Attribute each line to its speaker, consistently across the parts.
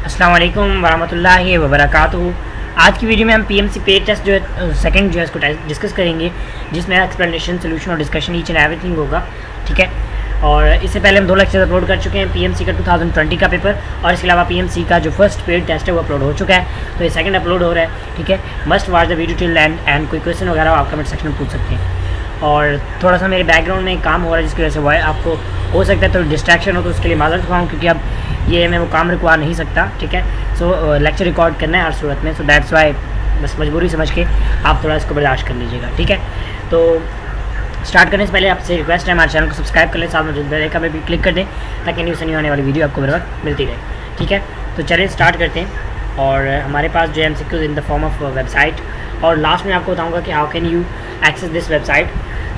Speaker 1: अस्सलाम वालेकुम वरहमतुल्लाहि वबरकातुहू। आज की वीडियो में हम पीएमसी पेड टेस्ट जो है सेकंड जो है इसको डिस्कस करेंगे, जिसमें एक्सप्लेनेशन, सोल्यूशन और डिस्कशन ईच एंड एवरीथिंग होगा। ठीक है, और इससे पहले हम 2 लेक्चर अपलोड कर चुके हैं। पीएमसी का 2020 का पेपर और इसके अलावा पीएमसी का जो फर्स्ट पेड टेस्ट है वो अपलोड हो चुका है, तो ये सेकंड अपलोड हो रहा है। ठीक है, must watch the video till and कोई क्वेश्चन वगैरह आप कमेंट सेक्शन में पूछ सकते हैं। और थोड़ा सा मेरे बैकग्राउंड में काम हो रहा है जिसकी वजह से वॉइस आपको हो सकता है तो डिस्ट्रैक्शन हो, तो उसके लिए माजरत खाऊँ, क्योंकि अब ये मैं वो काम रिकॉर्ड नहीं सकता। ठीक है, सो लेक्चर रिकॉर्ड करना है हर सूरत में, सो दैट्स वाई बस मजबूरी समझ के आप थोड़ा इसको बर्दाश्त कर लीजिएगा। ठीक है, तो स्टार्ट करने से पहले आपसे रिक्वेस्ट है हमारे चैनल को सब्सक्राइब कर लें, साथ में बेल आइकन में भी क्लिक कर दें ताकि न्यू से न्यू आने वाली वीडियो आपको बर वक्त मिलती रहे। ठीक है, तो चलिए स्टार्ट करते हैं। और हमारे पास जो MCQs in the form of website, और लास्ट में आपको बताऊँगा कि how can you access this website.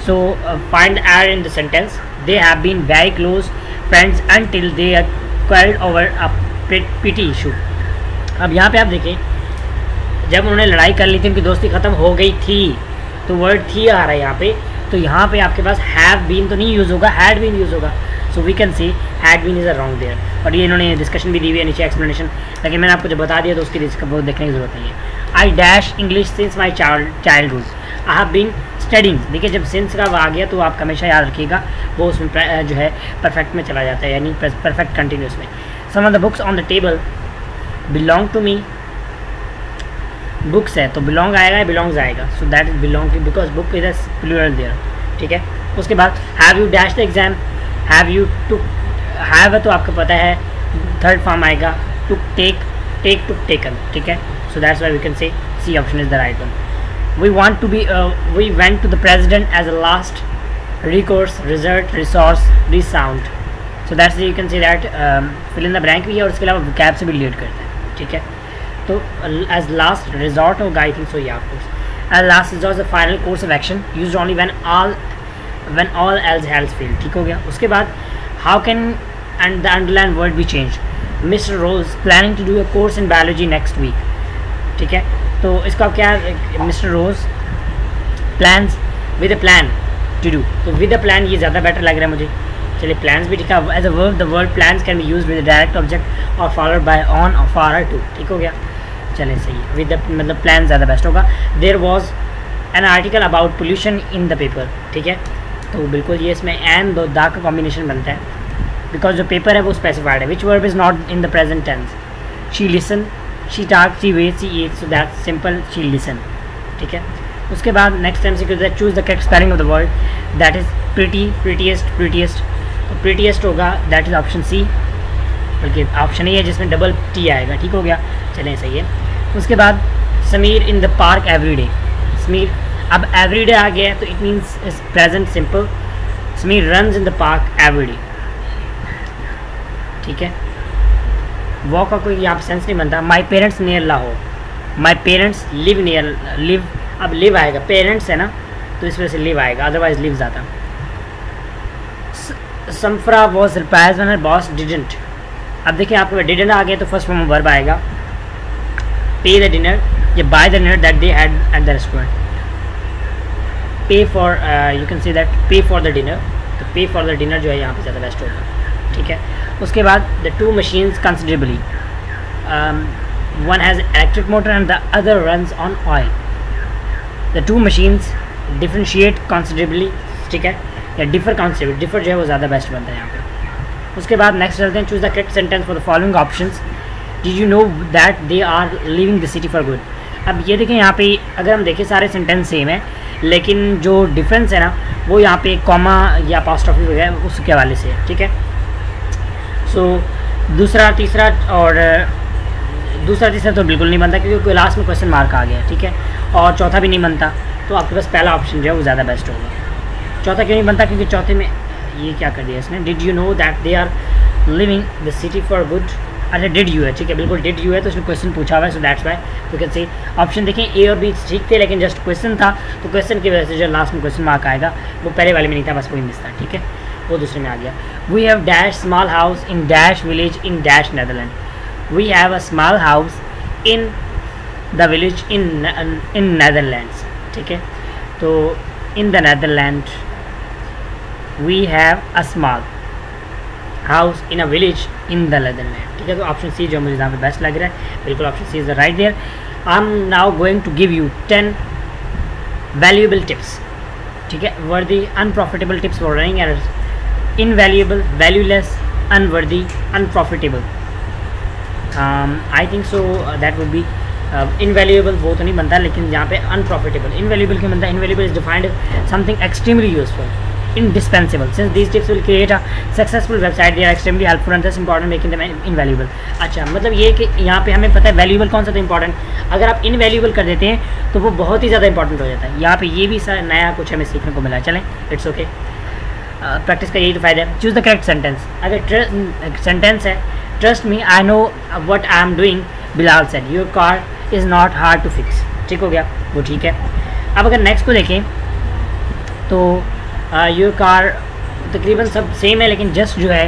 Speaker 1: So find error in the sentence. They have been very close friends until they quarreled over a petty issue. अब यहाँ पे आप देखें, जब उन्होंने लड़ाई कर ली थी, उनकी दोस्ती ख़त्म हो गई थी, तो वर्ड थी आ रहा है यहाँ पे। तो यहाँ पे आपके पास हैव बीन तो नहीं यूज़ होगा, हैड बीन यूज़ होगा। So we can see had been is a wrong there. और ये इन्होंने डिस्कशन भी दी हुई है नीचे एक्सप्लेनेशन, लेकिन मैंने आपको जब बता दिया तो उसके लिए इसका बहुत देखने की ज़रूरत नहीं है। I dash English since my childhood. I have been studying. देखिए, जब सिंस का आ गया तो आप हमेशा याद रखिएगा वो उसमें जो है परफेक्ट में चला जाता है, यानी परफेक्ट कंटिन्यूस में। Some of the books on the table belong to me. Books है तो बिलोंग आएगा, बिलोंग्स आएगा, so that is belong to, because book is a plural there. ठीक है, उसके बाद have you dash the exam. Have you to, have है तो आपको पता है थर्ड फॉर्म आएगा, to take, take to taken. ठीक है, so that's why we can say C option is the right one. We want to be we went to the president as a last recourse, resort, resource, resound. So that's you can say that fill in the blank भी है, और इसके अलावा vocab से भी relate करता है। ठीक है, तो as last resort होगा, I think so, yeah, of course. As last resort is the final course of action used only when all else has failed. ठीक हो गया। उसके बाद how can and the underlined word be changed. Mr. Rose planning to do a course in biology next week. ठीक है, तो इसका क्या, Mister Rose plans with a plan to do, तो विद अ प्लान ये ज़्यादा बेटर लग रहा है मुझे। चलिए, प्लान्स भी ठीक है। As a verb the word plans can be use with direct object और फॉलोड बाय ऑन और फॉर टू। ठीक हो गया, चलिए सही है। विद मतलब प्लान ज़्यादा बेस्ट होगा। There was an article about pollution in the paper. ठीक है, तो बिल्कुल ये इसमें एंड दो दा का कॉम्बिनेशन बनता है, बिकॉज जो पेपर है वो स्पेसिफाइड है। Which verb is not in the present tense. She listen, she talks, she waits, she eats, so that's simple, she listen. ठीक है, उसके बाद नेक्स्ट MCQ है choose the correct spelling of the word, that is pretty, prettiest, prettiest। तो prettiest होगा, that is option C, बल्कि option ही है जिसमें डबल T आएगा। ठीक हो गया, चलें सही है। उसके बाद Sameer in the park every day. Sameer, अब एवरी डे आ गया है तो it means is present simple. Sameer runs in the park every day. ठीक है, वॉक का कोई यहाँ सेंस नहीं बनता। My parents near Lahore. My parents live near, live, अब लिव आएगा, पेरेंट्स है ना तो इस वजह से लिव आएगा, अदरवाइज लिव्स आता। समफ्रा was surprise when her boss didn't. अब देखिए, आपको डिडंट आ गया तो फर्स्ट फॉर्म वर्ब आएगा। पे द डिनर या buy the dinner that they had at the restaurant. Pay for, you can say that pay for the dinner, तो pay for the dinner जो है यहाँ पे ज़्यादा बेस्ट होगा। ठीक है, उसके बाद the two machines considerably, one has electric motor and the other runs on oil. The two machines differentiate considerably. ठीक है, या डिफर कंसिडरेबली, डिफर जो है वो ज़्यादा बेस्ट बनता है यहाँ पे। उसके बाद नेक्स्ट चलते हैं, choose the correct sentence for the following options. Did you know that they are leaving the city for good. अब ये देखें, यहाँ पे अगर हम देखें सारे सेंटेंस सेम है, लेकिन जो डिफरेंस है ना वो यहाँ पे कॉमा या अपॉस्ट्रोफी वगैरह उसके हवाले से है। ठीक है, सो दूसरा तीसरा तो बिल्कुल नहीं बनता, क्योंकि लास्ट में क्वेश्चन मार्क आ गया। ठीक है, और चौथा भी नहीं बनता, तो आपके पास पहला ऑप्शन जो है वो ज़्यादा बेस्ट होगा। चौथा क्यों नहीं बनता, क्योंकि चौथे में ये क्या कर दिया इसने, did you know that they are leaving the city for good. अच्छा, डिड यू है, ठीक है, बिल्कुल डिड यू है, तो उसमें क्वेश्चन पूछा हुआ है, so that's why you can say option देखें। ए और बी ठीक थे, लेकिन जस्ट क्वेश्चन था, तो क्वेश्चन की वजह से जो लास्ट में क्वेश्चन मार्क आएगा वो पहले वाले में नहीं था, बस वही मिस था। ठीक है, वो दूसरे में आ गया। We have dash small house in dash village in dash Netherland. We have a small house in the village in Netherlands. ठीक है, तो in the Netherland we have a small, house in a village in the Netherland. ठीक है, तो option C जो मुझे यहाँ पे बेस्ट लग रहा है, बिल्कुल option C is the right there. I am now going to give you 10 valuable tips. ठीक है, worthy unprofitable tips for running errors, invaluable, valueless, unworthy, unprofitable. I think so that would be invaluable, वो तो नहीं बनता, लेकिन यहाँ पे unprofitable. Invaluable क्यों बनता है? Invaluable is defined something extremely useful, indispensable. Since these tips will create a successful website, they are extremely helpful and thus important, making them invaluable. अच्छा, मतलब ये कि यहाँ पे हमें पता है वैल्यूएबल कौन सा था इंपॉर्टेंट, अगर आप इनवैल्यूएबल कर देते हैं तो वो बहुत ही ज़्यादा इंपॉर्टेंट हो जाता है। यहाँ पे ये भी नया कुछ हमें सीखने को मिला। चलें, इट्स ओके, प्रैक्टिस का यही तो फ़ायदा है। Choose the correct sentence. अगर सेंटेंस है trust me I know what I am doing, Bilal said your car is not hard to fix. ठीक हो गया, वो ठीक है। अब अगर नेक्स्ट को देखें तो योर कार तकरीबन सब सेम है, लेकिन जस्ट जो है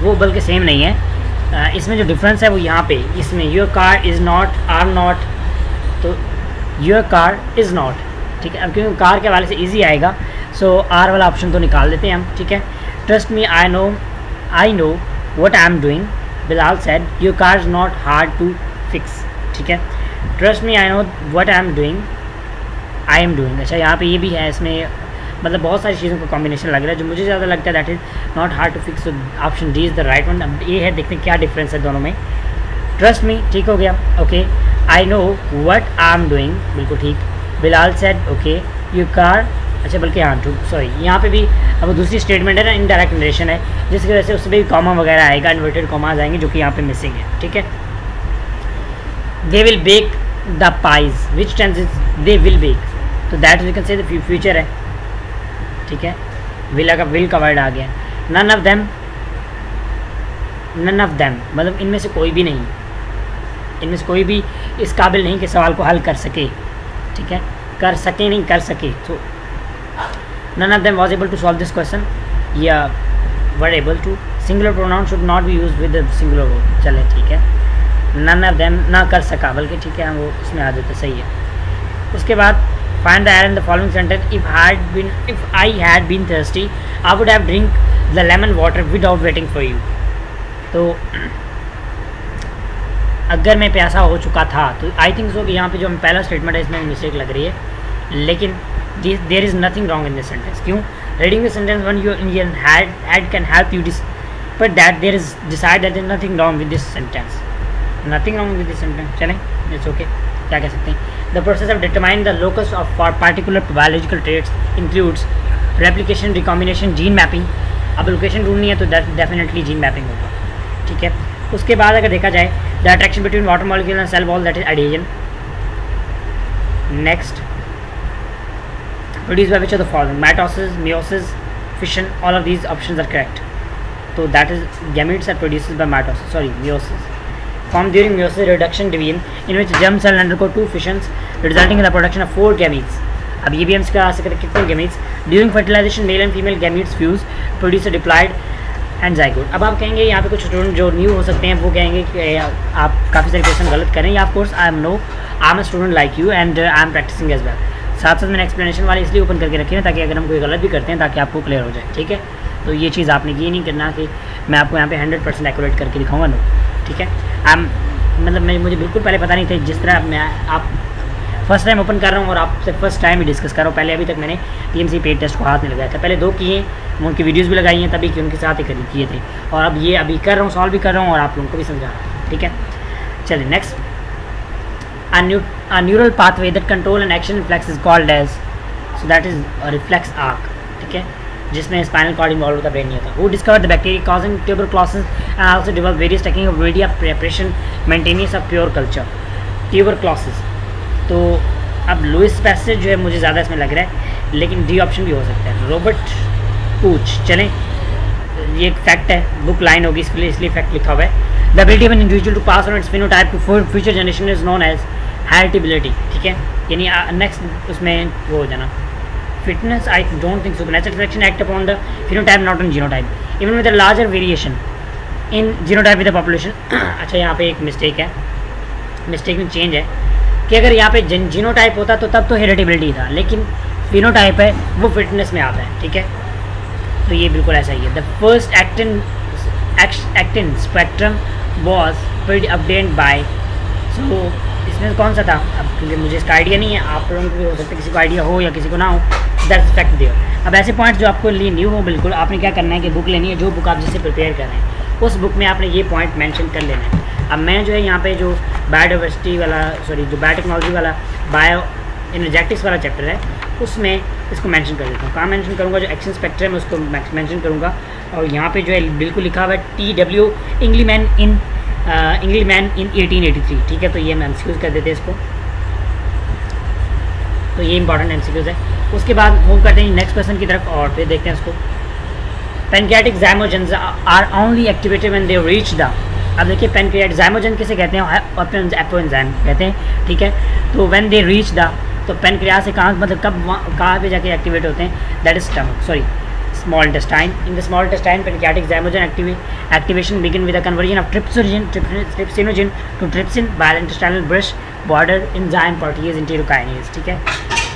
Speaker 1: वो बल्कि सेम नहीं है। इसमें जो डिफरेंस है वो यहाँ पे, इसमें your car is not, are not, तो योर कार इज़ नॉट। ठीक है, अब क्योंकि कार के हवाले से इजी आएगा, सो आर वाला ऑप्शन तो निकाल देते हैं हम। ठीक है, trust me I know what I am doing, Bilal said your car is not hard to fix. ठीक है, trust me I know what I am doing. अच्छा, यहाँ पे ये भी है, इसमें मतलब बहुत सारी चीज़ों का कॉम्बिनेशन लग रहा है। जो मुझे ज़्यादा लगता है that is not hard to fix, option D is the right one. अब ये है, देखते हैं क्या डिफरेंस है दोनों में। ट्रस्ट मी, ठीक हो गया, okay. I know what I am doing, बिल्कुल ठीक। Bilal said okay your car, अच्छा बल्कि हाँ टू सॉरी, यहाँ पे भी अब दूसरी स्टेटमेंट है ना, इनडायरेक्ट नरेशन है, जिसकी वजह से उसमें भी कॉमा वगैरह आएगा, इन्वर्टेड कॉमाज आएंगे, जो कि यहाँ पे मिसिंग है। ठीक है, they will bake the pies, which tense is they will bake, तो that we can say the future है। ठीक है, विला का विल का वर्ड आ गया। नन ऑफ देम मतलब इनमें से कोई भी नहीं, इनमें से कोई भी इस काबिल नहीं कि सवाल को हल कर सके। ठीक है, कर सके नहीं, कर सके। तो none of them was able to solve this question, या were able to. Singular pronoun should not be use with the singular word. चले ठीक है, नन ऑफ देम ना कर सका, बल्कि ठीक है वो उसमें आ जाता, सही है। उसके बाद find the error in the following sentence. If I had been thirsty, I would have drink the lemon water without waiting for you. तो अगर मैं प्यासा हो चुका था, तो आई थिंक सो कि यहाँ पे जो हम पहला स्टेटमेंट है इसमें मिस्टेक लग रही है, लेकिन there is nothing wrong in this sentence. क्यों? Reading the sentence one your Indian had can help you but that there is decide that there is nothing wrong with this sentence. Nothing wrong with this sentence. चलें, it's okay, क्या कह सकते हैं। The process of determining the locus of for particular biological traits includes replication, recombination, gene mapping. अब location ढूंढनी है तो definitely gene mapping होगा। ठीक है, उसके बाद अगर देखा जाए the attraction between water molecule and cell wall, that is addition. Next, produce by which of the following, mitosis, meiosis, fission, all of these options are correct. तो that is gametes are produced by mitosis, sorry meiosis. Formed during meiosis reduction division, in which germ cell undergo 2 fissions, resulting in the production of 4 gametes. अब ये भी हम इसका सकते हैं कितने gametes? During fertilization, male and female gametes fuse, produce a diploid and zygote. अब आप कहेंगे यहाँ पे कुछ स्टूडेंट जो न्यू हो सकते हैं वो कहेंगे कि आप काफ़ी सारे क्वेश्चन गलत करें, या of course I am a student like you and I am practising as well. साथ साथ मैंने एक्सप्लेनेशन वाले इसलिए ओपन करके रखे हैं ताकि अगर हम कोई गलत भी करते हैं ताकि आपको क्लियर हो जाए। ठीक है, तो ये चीज़ आपने ये नहीं करना कि मैं आपको यहाँ पे 100% एक्यूरेट करके दिखाऊंगा, नो। ठीक है, मतलब मुझे बिल्कुल पहले पता नहीं था, जिस तरह मैं आप फर्स्ट टाइम ओपन कर रहा हूँ और आपसे फर्स्ट टाइम ही डिस्कस कर रहा हूँ। पहले अभी तक मैंने PMC पेड टेस्ट को हाथ नहीं लगाया था, पहले 2 किए, मैं उनकी वीडियोस भी लगाई हैं तभी कि उनके साथ ही किए थे, और अब ये अभी कर रहा हूँ, सॉल्व भी कर रहा हूँ और आप लोगों को भी समझा रहा हूँ। ठीक है, चलिए next, a neural pathway that control an action reflex is called as, so that is a reflex arc. ठीक है, जिसमें स्पाइनल कॉर्ड इन्वॉल्व होता, ब्रेन नहीं होता। Who discovered the bacteria causing tuberculosis and also developed various techniques of media preparation maintenance of pure culture. Tuberculosis, तो अब Louis passage जो है मुझे ज़्यादा इसमें लग रहा है, लेकिन डी ऑप्शन भी हो सकता है, रॉबर्ट पूच। चलें, ये एक फैक्ट है, बुक लाइन होगी इसलिए फैक्ट लिखा हुआ है। The ability of an individual to pass on its phenotype to future generation is known as heritability. ठीक है, यानी नेक्स्ट उसमें वो हो जाना fitness. I don't think so. Natural selection act upon the phenotype, not on genotype. Even with a larger variation in genotype with the population. अच्छा, यहाँ पे एक मिस्टेक है, मिस्टेक में चेंज है कि अगर यहाँ पे जीनोटाइप होता तो तब तो हेरिटेबिलिटी था, लेकिन फिनोटाइप है वो फिटनेस में आता है। ठीक है, तो ये बिल्कुल ऐसा ही है। The first actin spectrum was obtained by, सो इसमें कौन सा था, अब क्योंकि मुझे इसका आइडिया नहीं है, आप लोगों को भी हो सकता है किसी को आइडिया हो या किसी को ना हो, दैट्स फैक्ट देयर। अब ऐसे पॉइंट जो आपको लिए न्यू हो, बिल्कुल आपने क्या करना है कि बुक लेनी है, जो बुक आप जिससे प्रिपेयर कर रहे हैं उस बुक में आपने ये पॉइंट मेंशन कर लेना है। अब मैं जो है यहाँ पे जो बायोडाइवर्सिटी वाला जो बायोटेक्नोलॉजी वाला बायो एनर्जेटिक्स वाला चैप्टर है उसमें इसको मेंशन कर देता हूँ। कहाँ मेंशन करूँगा, जो एक्शन स्पेक्ट्रम है उसको मेंशन करूँगा, और यहाँ पे जो है बिल्कुल लिखा हुआ है TW इंग्लीमैन इन 1883, ठीक है। तो ये हम एमसीक्यूज कर देते हैं इसको, तो ये इंपॉर्टेंट एमसीक्यूज है। उसके बाद मूव करते हैं नेक्स्ट क्वेश्चन की तरफ और फिर देखते हैं इसको। Pancreatic zymogens are only activated when they reach the, अब देखिए पैनक्रियाटिक ज़ाइमोजेन किसे कहते हैं, एपोएंजाइम कहते हैं, ठीक है। तो व्हेन दे रीच द, तो पैनक्रिया से कहाँ, मतलब कहाँ पे जाके एक्टिवेट होते हैं, that is stomach, sorry small intestine. In the small intestine, pancreatic zymogen activation begin with the conversion of trypsinogen to trypsin by the intestinal brush border enzyme protease enterokinase, ठीक है,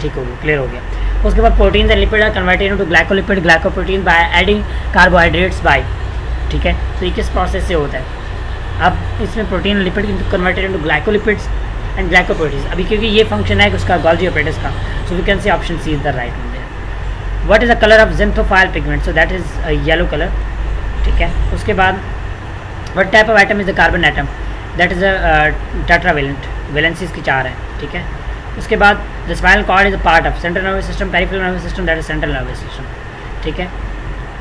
Speaker 1: ठीक हो गया, क्लियर हो गया। उसके बाद protein and lipid are converted into glycolipid glycoprotein by adding carbohydrates by, ठीक है। तो ये किस प्रोसेस से होता है, अब इसमें protein lipid converted into glycolipids and glycoproteins, अभी क्योंकि ये फंक्शन है उसका गोल्गी ऑपरेटस का, so we can say option C is the right one. What is the color of xanthophile pigment? So that is a yellow color, ठीक है। उसके बाद what type of atom is the carbon atom? That is a tetravalent, valencies की 4 है, ठीक है। उसके बाद the spinal cord is a part of central nervous system, peripheral nervous system, that is central nervous system, ठीक है।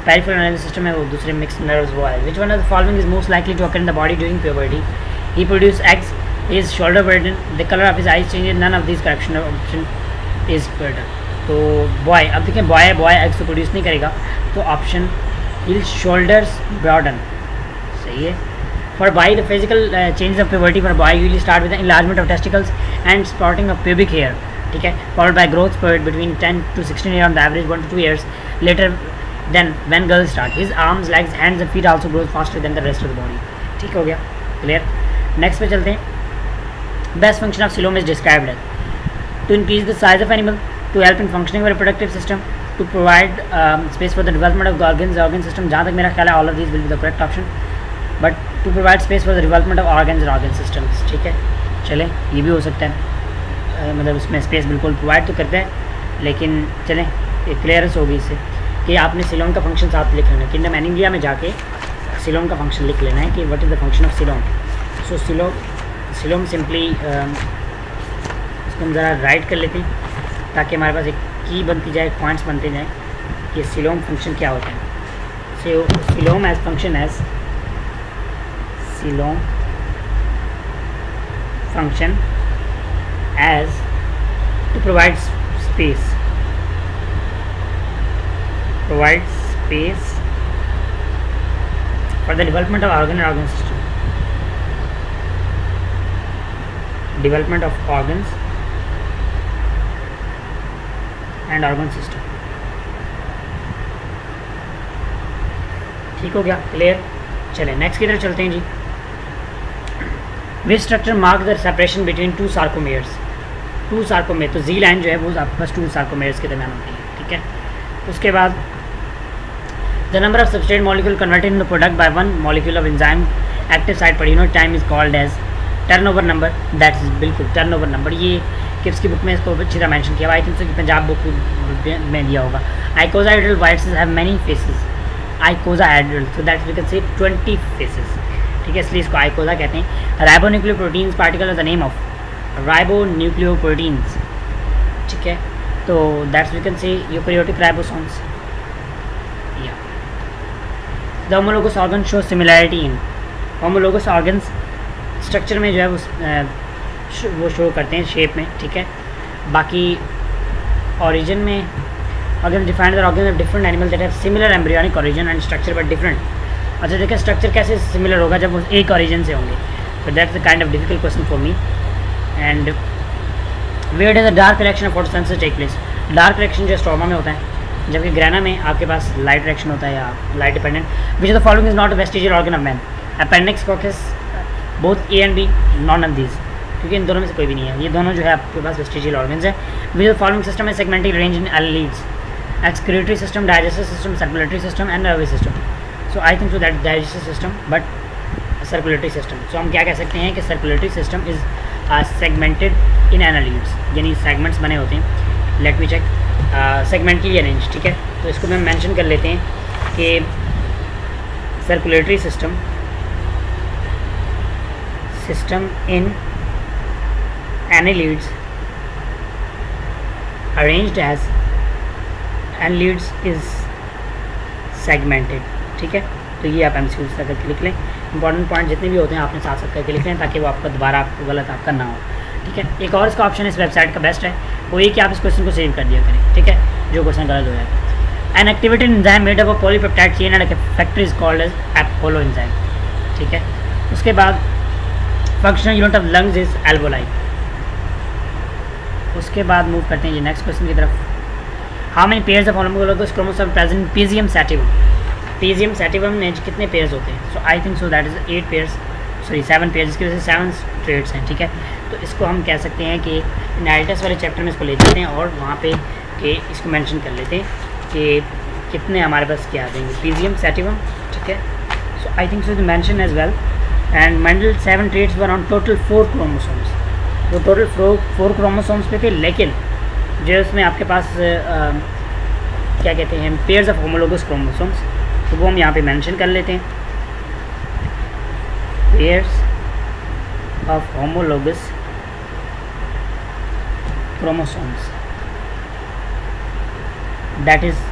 Speaker 1: peripheral nervous system है वो दूसरे mixed nerves वो है। Which one of the following is most likely to occur in the body during puberty? He produces eggs, his shoulder burden, the color of his eyes changes, none of these correction option is burden। तो boy, अब देखें boy eggs तो produce नहीं करेगा, तो option हिल shoulders broaden सही है। For boy the physical change of puberty for boy usually start with enlargement of testicles and spotting of pubic hair, ठीक है, followed by growth spurt between 10 to 16 year on the average 1 to 2 years later than when girls start. His arms legs hands and feet also growth faster than the rest of the body, ठीक हो गया, clear. Next पे चलते हैं। Best function of coelom is described as to increase the size of animal, to help in functioning of the reproductive system, to provide space for the development of the organ system, जहाँ तक मेरा ख्याल है all of these will be the correct option, but to provide space for the development of organs and organ systems, ठीक है। चलें ये भी हो सकता है, मतलब उसमें स्पेस बिल्कुल प्रोवाइड तो करता है, लेकिन चलें एक क्लियरेंस होगी इससे कि आपने सीलोम का फंक्शन साथ लिख लेना है। किंडम एनिमिया में जाके सीलोम का फंक्शन लिख लेना है कि what is the function of coelom. So coelom simply इसको हम ज़रा राइट कर लेते हैं ताकि हमारे पास एक की बनती जाए, पॉइंट्स बनते जाएँ कि सीलोम फंक्शन क्या होता है। Coelom as function as coelom function as to provide space for the development of organ and organ system, development of organs and organ system, ठीक हो गया, क्लियर। चलें नेक्स्ट की तरफ चलते हैं जी। Which structure mark the separation between two sarcomeres, two sarcomere, तो जी लाइन जो है वो आपके पास टू सार्कोमेयर्स के दरमियान होती है, ठीक है। उसके बाद the number of substrate molecule converted in the product by one molecule of enzyme active site per unit time is called as turnover number, that is बिल्कुल टर्नओवर नंबर। ये किप्स की बुक में इसको अच्छी तरह मेंशन किया हुआ, आई थिंक सो कि पंजाब बुक में दिया होगा। Icosahedral viruses have many faces, icosahedral, so that we can say 20 faces, ठीक है, इसलिए इसको आइकोसा कहते हैं। Ribonucleoproteins particle is the name of ribonucleoproteins, ठीक है, तो that's we can say eukaryotic ribosomes. या the homologous organ show similarity in, homologous organs structure में जो है वो शो करते हैं शेप में, ठीक है। बाकी ओरिजिन में organ defined the organ of different animal that have similar embryonic origin and structure but different. अच्छा देखिए स्ट्रक्चर कैसे सिमिलर होगा जब वो एक ओरिजिन से होंगे, तो that's the kind of difficult question for me. And where does the dark reaction of photosynthesis take place, dark reaction जो स्ट्रोमा में होता है, जबकि ग्रेना में आपके पास लाइट रिएक्शन होता है या light dependent. Which of the following is not a vestigial organ of man, appendix, coccyx, both A and B, none of these, क्योंकि इन दोनों में से कोई भी नहीं है, ये दोनों जो है आपके पास वेस्टिजियल ऑर्गन्स है। Which of the following system है segmentally arranged in annelids, excretory system, digestive system, circulatory system and nervous system. So I think so that digestive system but circulatory system. So हम क्या कह सकते हैं कि circulatory system is segmented in annelids, यानी segments बने होते हैं. Let me check. Segmentally arrange. ठीक है, तो इसको मैं मेंशन कर लेते हैं कि circulatory system in annelids arranged as annelids is segmented. ठीक है, तो ये आप MCQ से करके लिख लें. इंपॉर्टेंट पॉइंट जितने भी होते हैं आपने साथ साथ करके लिख लें ताकि वो आपका दोबारा आपको गलत आपका ना हो. ठीक है, एक और इसका ऑप्शन इस वेबसाइट का बेस्ट है, वो ये कि आप इस क्वेश्चन को सेव कर दिया करें. ठीक है, जो क्वेश्चन गलत हो जाए. An activated enzyme made up of polypeptide chain and factor is called as Apollo enzyme. ठीक है, उसके बाद functional unit of lungs is alveoli. उसके बाद मूव करते हैं ये नेक्स्ट क्वेश्चन की तरफ. How many pairs of homologous chromosome present Pisum sativum. Pisum sativum में कितने पेयर्स होते हैं? So I think so that is 8 pairs, sorry 7 pairs, इसकी वजह से 7 ट्रेड्स हैं. ठीक है, तो इसको हम कह सकते हैं कि इनहेरिटेंस वाले चैप्टर में इसको ले जाते हैं और वहाँ पे कि इसको मेंशन कर लेते हैं कि कितने हमारे पास क्या आ जाएंगे पीजियम सैटिवम. ठीक है, so I think so the mention as well. And Mendel 7 traits were on total 4 chromosomes. वो टोटल 4 क्रोमोसोम्स पे थे, लेकिन जो उसमें आपके पास क्या कहते हैं पेयर्स ऑफ होमोलोगस क्रोमोसोम्स, तो वो हम यहाँ पे मेंशन कर लेते हैं. Pairs of homologous chromosomes that is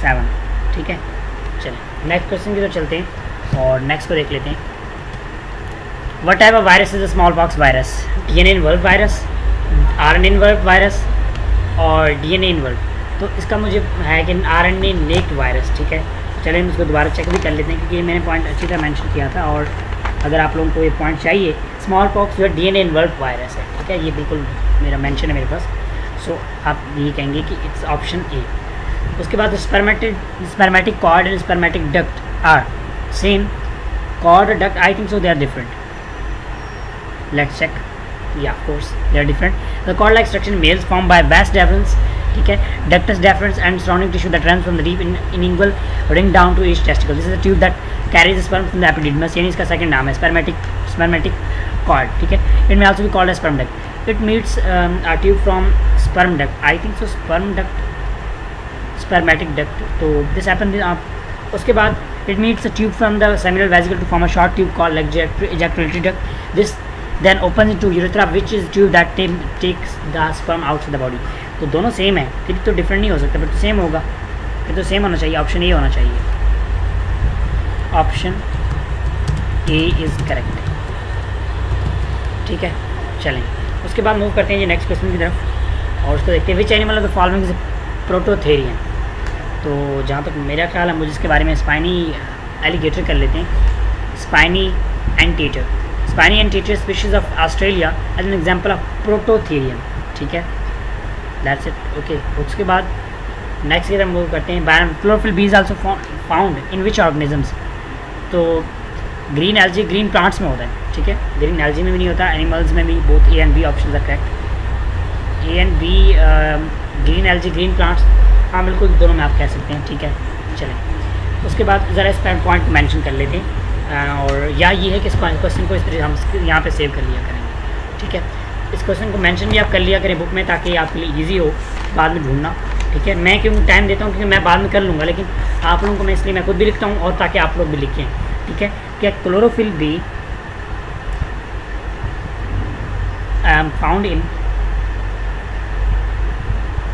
Speaker 1: 7. ठीक है, चलिए नेक्स्ट क्वेश्चन की तरफ चलते हैं और नेक्स्ट को देख लेते हैं. What type of virus is a smallpox virus? DNA involved virus, RNA involved virus और DNA involved. तो इसका मुझे है कि RNA naked virus. ठीक है, चलिए हम इसको दोबारा चेक भी कर लेते हैं क्योंकि मैंने पॉइंट अच्छी तरह मेंशन किया था और अगर आप लोगों को ये पॉइंट चाहिए, स्मॉल पॉक्स जो है DNA involved वायरस है. ठीक है, ये बिल्कुल मेरा मेंशन है मेरे पास. सो आप ये कहेंगे कि इट्स ऑप्शन ए. उसके बाद spermatic cord and spermatic duct are same. Cord और duct I think so they are different. Let's check. Yeah, of course they are different. The cord-like structure in males formed by vas deferens. ठीक है, ductus deferens and surrounding tissue that runs from the deep inguinal ring down to each testicle. This is the tube that carries the sperm from the epididymis. यानी इसका second नाम है spermatic cord. ठीक है, it may also be called as sperm duct. It meets a tube from sperm duct. I think so sperm duct, spermatic duct. तो this happens उसके बाद it meets a tube from the seminal vesicle to form a short tube called ejaculatory duct. This then opens into urethra which is tube that takes the sperm out of the body. तो दोनों same है, फिर तो different नहीं हो सकता, फिर तो सेम होगा, फिर तो सेम होना चाहिए. ऑप्शन ए होना चाहिए. Option A is correct. ठीक है, चलें उसके बाद मूव करते हैं ये नेक्स्ट क्वेश्चन की तरफ और उसको देखते हैं. Which animal of the following is prototherian. तो जहाँ तक मेरा ख्याल है मुझे इसके बारे में स्पाइनी एलिगेटर कर लेते हैं. Spiny anteater. Spiny anteater species of Australia as an example of Prototherium. ठीक है, that's it. Okay, उसके बाद नेक्स्ट की तरफ मूव करते हैं. Chlorophyll B is also found in which organisms. तो ग्रीन एल्जी ग्रीन प्लांट्स में होता है. ठीक है, ग्रीन एल्जी में भी नहीं होता, एनिमल्स में भी. Both A and B option are correct. A and B green algae green plants, हाँ बिल्कुल दोनों में आप कह सकते हैं. ठीक है, चलें उसके बाद ज़रा इस पॉइंट मेंशन कर लेते हैं और या ये है कि इस क्वेश्चन को इस तरह हम यहाँ पे सेव कर लिया करेंगे. ठीक है, इस क्वेश्चन को मेंशन भी आप कर लिया करें बुक में ताकि आपके लिए इजी हो बाद में ढूंढना. ठीक है, मैं क्यों टाइम देता हूँ क्योंकि मैं बाद में कर लूँगा, लेकिन आप लोगों को मैं इसलिए मैं खुद भी लिखता हूँ और ताकि आप लोग भी लिखें. ठीक है, क्या chlorophyll B found in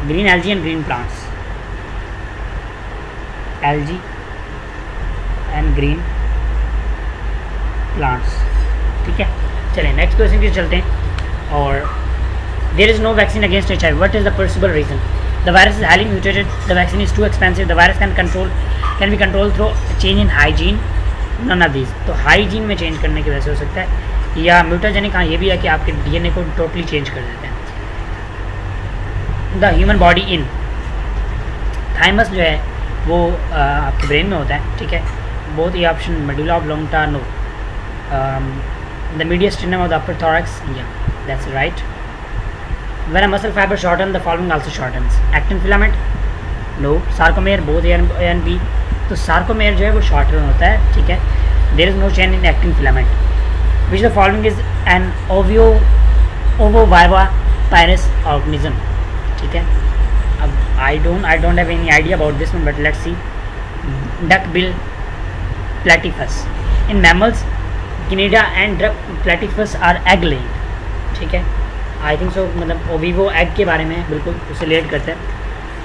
Speaker 1: green algae and green plants. Algae and green plants. ठीक है, चलें नेक्स्ट क्वेश्चन की चलते हैं. और there is no vaccine against HIV. What is the possible reason? The virus is highly mutated. The vaccine is too expensive. The virus can be control through change in hygiene. None of these. तो hygiene में change करने की वजह से हो सकता है, या म्यूटाजेनिक, हाँ ये भी है कि आपके DNA को टोटली चेंज कर देते हैं. The human body in thymus जो है वो आपके ब्रेन में होता है. ठीक है, बोथ ये option medulla oblongata no. The medial sternum of the upper thorax, yeah, that's right. When a muscle fiber shortens, the following also shortens. Actin filament, no. Sarcomere, both A and B. तो sarcomere जो है वो short में होता है, ठीक है। There is no chain in actin filament, which the following is an ovoviviparous organism, ठीक है। अब I don't have any idea about this one, but let's see. Duck bill platypus, in mammals किनिडा and duck platypus are egg laying, ठीक है। I think सो, मतलब ओविवो egg के बारे में बिल्कुल उसे रिलेट करते हैं।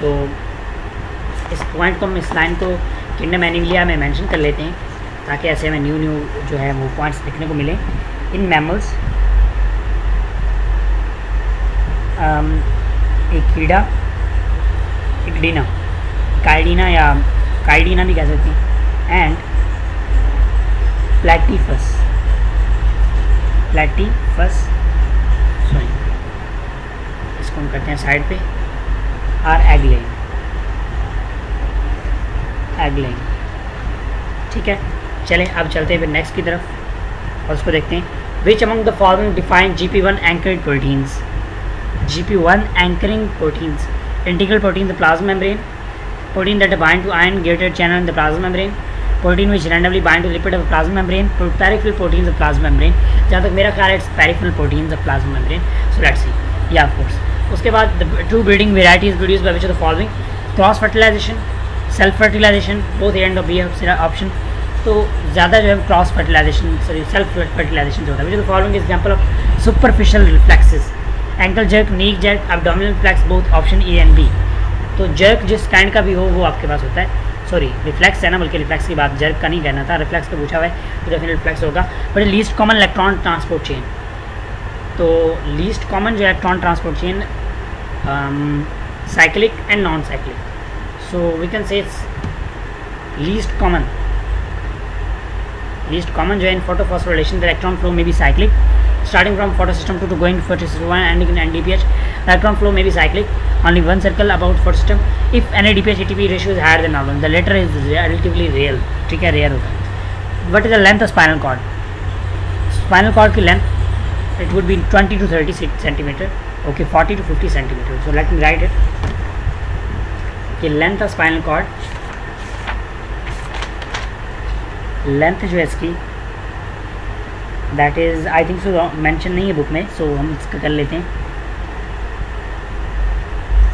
Speaker 1: तो इस पॉइंट को हम, इस लाइन को किंगडम एनिमलिया में मेंशन कर लेते हैं, ताकि ऐसे हमें न्यू जो है वो पॉइंट्स देखने को मिले। इन मैमल्स एक कीड़ा, इक्डीना, काइडीना या काइडीना भी कह सकते हैं, एंड प्लेटिफस सॉरी, इसको हम करते हैं साइड पे, आर एग लेइंग, ठीक है। चलें अब चलते हैं फिर नेक्स्ट की तरफ और उसको देखते हैं। Which among the following define GP1 anchored proteins? GP1 anchoring proteins, integral protein the plasma membrane, protein that bind to ion gated channel in the plasma membrane, protein which randomly bind to lipid of plasma membrane, peripheral proteins of plasma membrane. जहाँ तक मेरा ख्याल है it's peripheral proteins of plasma membrane, so let's see, या of course. उसके बाद the true breeding varieties produce by which of the following? Cross fertilization, self fertilization, both and of B option. तो ज़्यादा जो है cross fertilization, sorry self fertilization जो होता है। Which of the following example of superficial reflexes? Ankle jerk, knee jerk, abdominal reflex, both option A and B. तो jerk जिस kind का भी हो वो आपके पास होता है, सॉरी रिफ्लेक्स है ना, बल्कि रिफ्लेक्स की बात, जर्क का नहीं कहना था, रिफ्लेक्स का पूछा हुआ है तो डेफिनेट रिफ्लेक्स होगा। But least common electron transport chain, तो लीस्ट कॉमन जो electron transport chain cyclic and non cyclic, so we can say least common जो है in photophosphorylation the electron flow में B cyclic, starting from photosystem 2 to going to photosystem 1 ending in NADPH. Electron flow may be cyclic, only one circle about photosystem if NADPH ATP ratio is higher than normal. The latter is relatively rare, ठीक है, rare होता है। What is the length of spinal cord? Spinal cord की length it would be 20 to 30 centimeter, okay, 40 to 50 centimeter. So let me write it. कि length of spinal cord, length जो है इसकी that is I think so mention नहीं है book में, सो हम इसका कर लेते हैं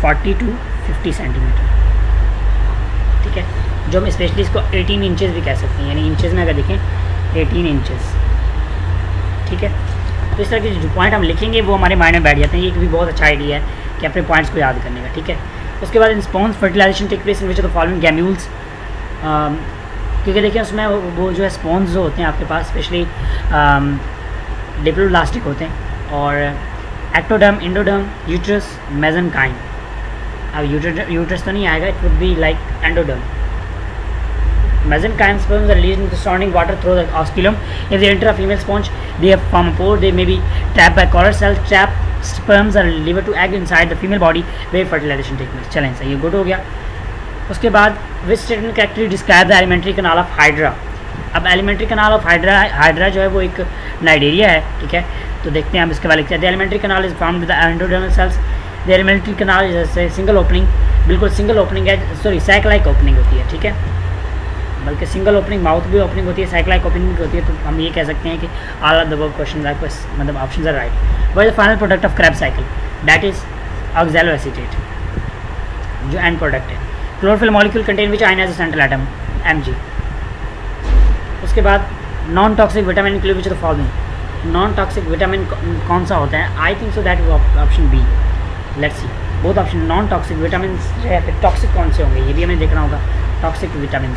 Speaker 1: 40 to 50 सेंटीमीटर, ठीक है। जो हम स्पेशली इसको 18 इंचेस भी कह सकते हैं, यानी इंचेस में अगर देखें 18 इंचेस, ठीक है। तो इस तरह के जो पॉइंट हम लिखेंगे वो हमारे माइंड में बैठ जाते हैं। ये भी बहुत अच्छा आइडिया है कि अपने पॉइंट्स को याद करने का, ठीक है। उसके बाद in sponges fertilization take place in which of the following gemmules, क्योंकि देखिए उसमें वो जो है स्पॉन्स जो होते हैं आपके पास स्पेशली डिप्लोब्लास्टिक होते हैं, और एक्टोडर्म, इंडोडर्म, यूट्रस, मेसेनकाइम। अब यूट्रस तो नहीं आएगा, it would be like endoderm. Mesenchyme sperms are released into surrounding water through the osculum. If they enter a female sponge, they form a pore. They may be trapped by collar cells. Trapped sperms are delivered to egg inside the female body where fertilization takes place. चलें सही, ये good हो गया। उसके बाद which statement characterize describe the alimentary canal of Hydra. अब alimentary canal of Hydra जो है वो एक नाइडेरिया है, ठीक है। तो देखते हैं हम इसके बारे में। The alimentary kanal is formed with the endodermal cells. The alimentary kanal is single opening, बिल्कुल सिंगल ओपनिंग है, सॉरी सैक लाइक ओपनिंग होती है, ठीक है। बल्कि सिंगल ओपनिंग, माउथ भी ओपनिंग होती है, सैक लाइक ओपनिंग भी होती है। तो हम ये कह सकते हैं कि all of the above questions are, मतलब options are right. What is the final product of Krebs cycle? That is oxaloacetate, जो एंड प्रोडक्ट है। Chlorophyll molecule contain which ion as a central atom? Mg। उसके बाद non toxic vitamin include which the following? Non toxic vitamin कौन सा होता है? I think so that option B. Let's see both option. Non toxic vitamin जो है, फिर toxic कौन से होंगे ये भी हमें देखना होगा। टॉक्सिक विटामिन,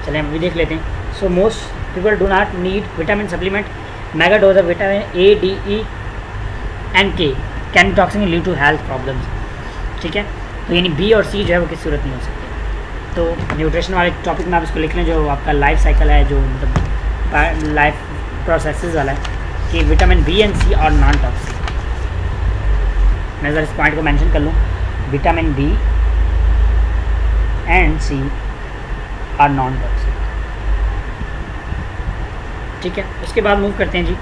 Speaker 1: चलिए हम भी देख लेते हैं। So most people do not need vitamin supplement. Mega dose of vitamin A, D, E and K can be toxic lead to health problems, ठीक है। तो यानी बी और सी जो है वो किसी सूरत नहीं हो सकते। तो न्यूट्रिशन वाले टॉपिक में आप इसको लिख लें, जो आपका लाइफ साइकिल है, जो मतलब लाइफ प्रोसेसेस वाला है, कि विटामिन बी एंड सी और नॉन टॉक्सिक। मैं ज़रा इस पॉइंट को मेंशन कर लूँ, vitamin B and C are non toxic, ठीक है। उसके बाद मूव करते हैं जी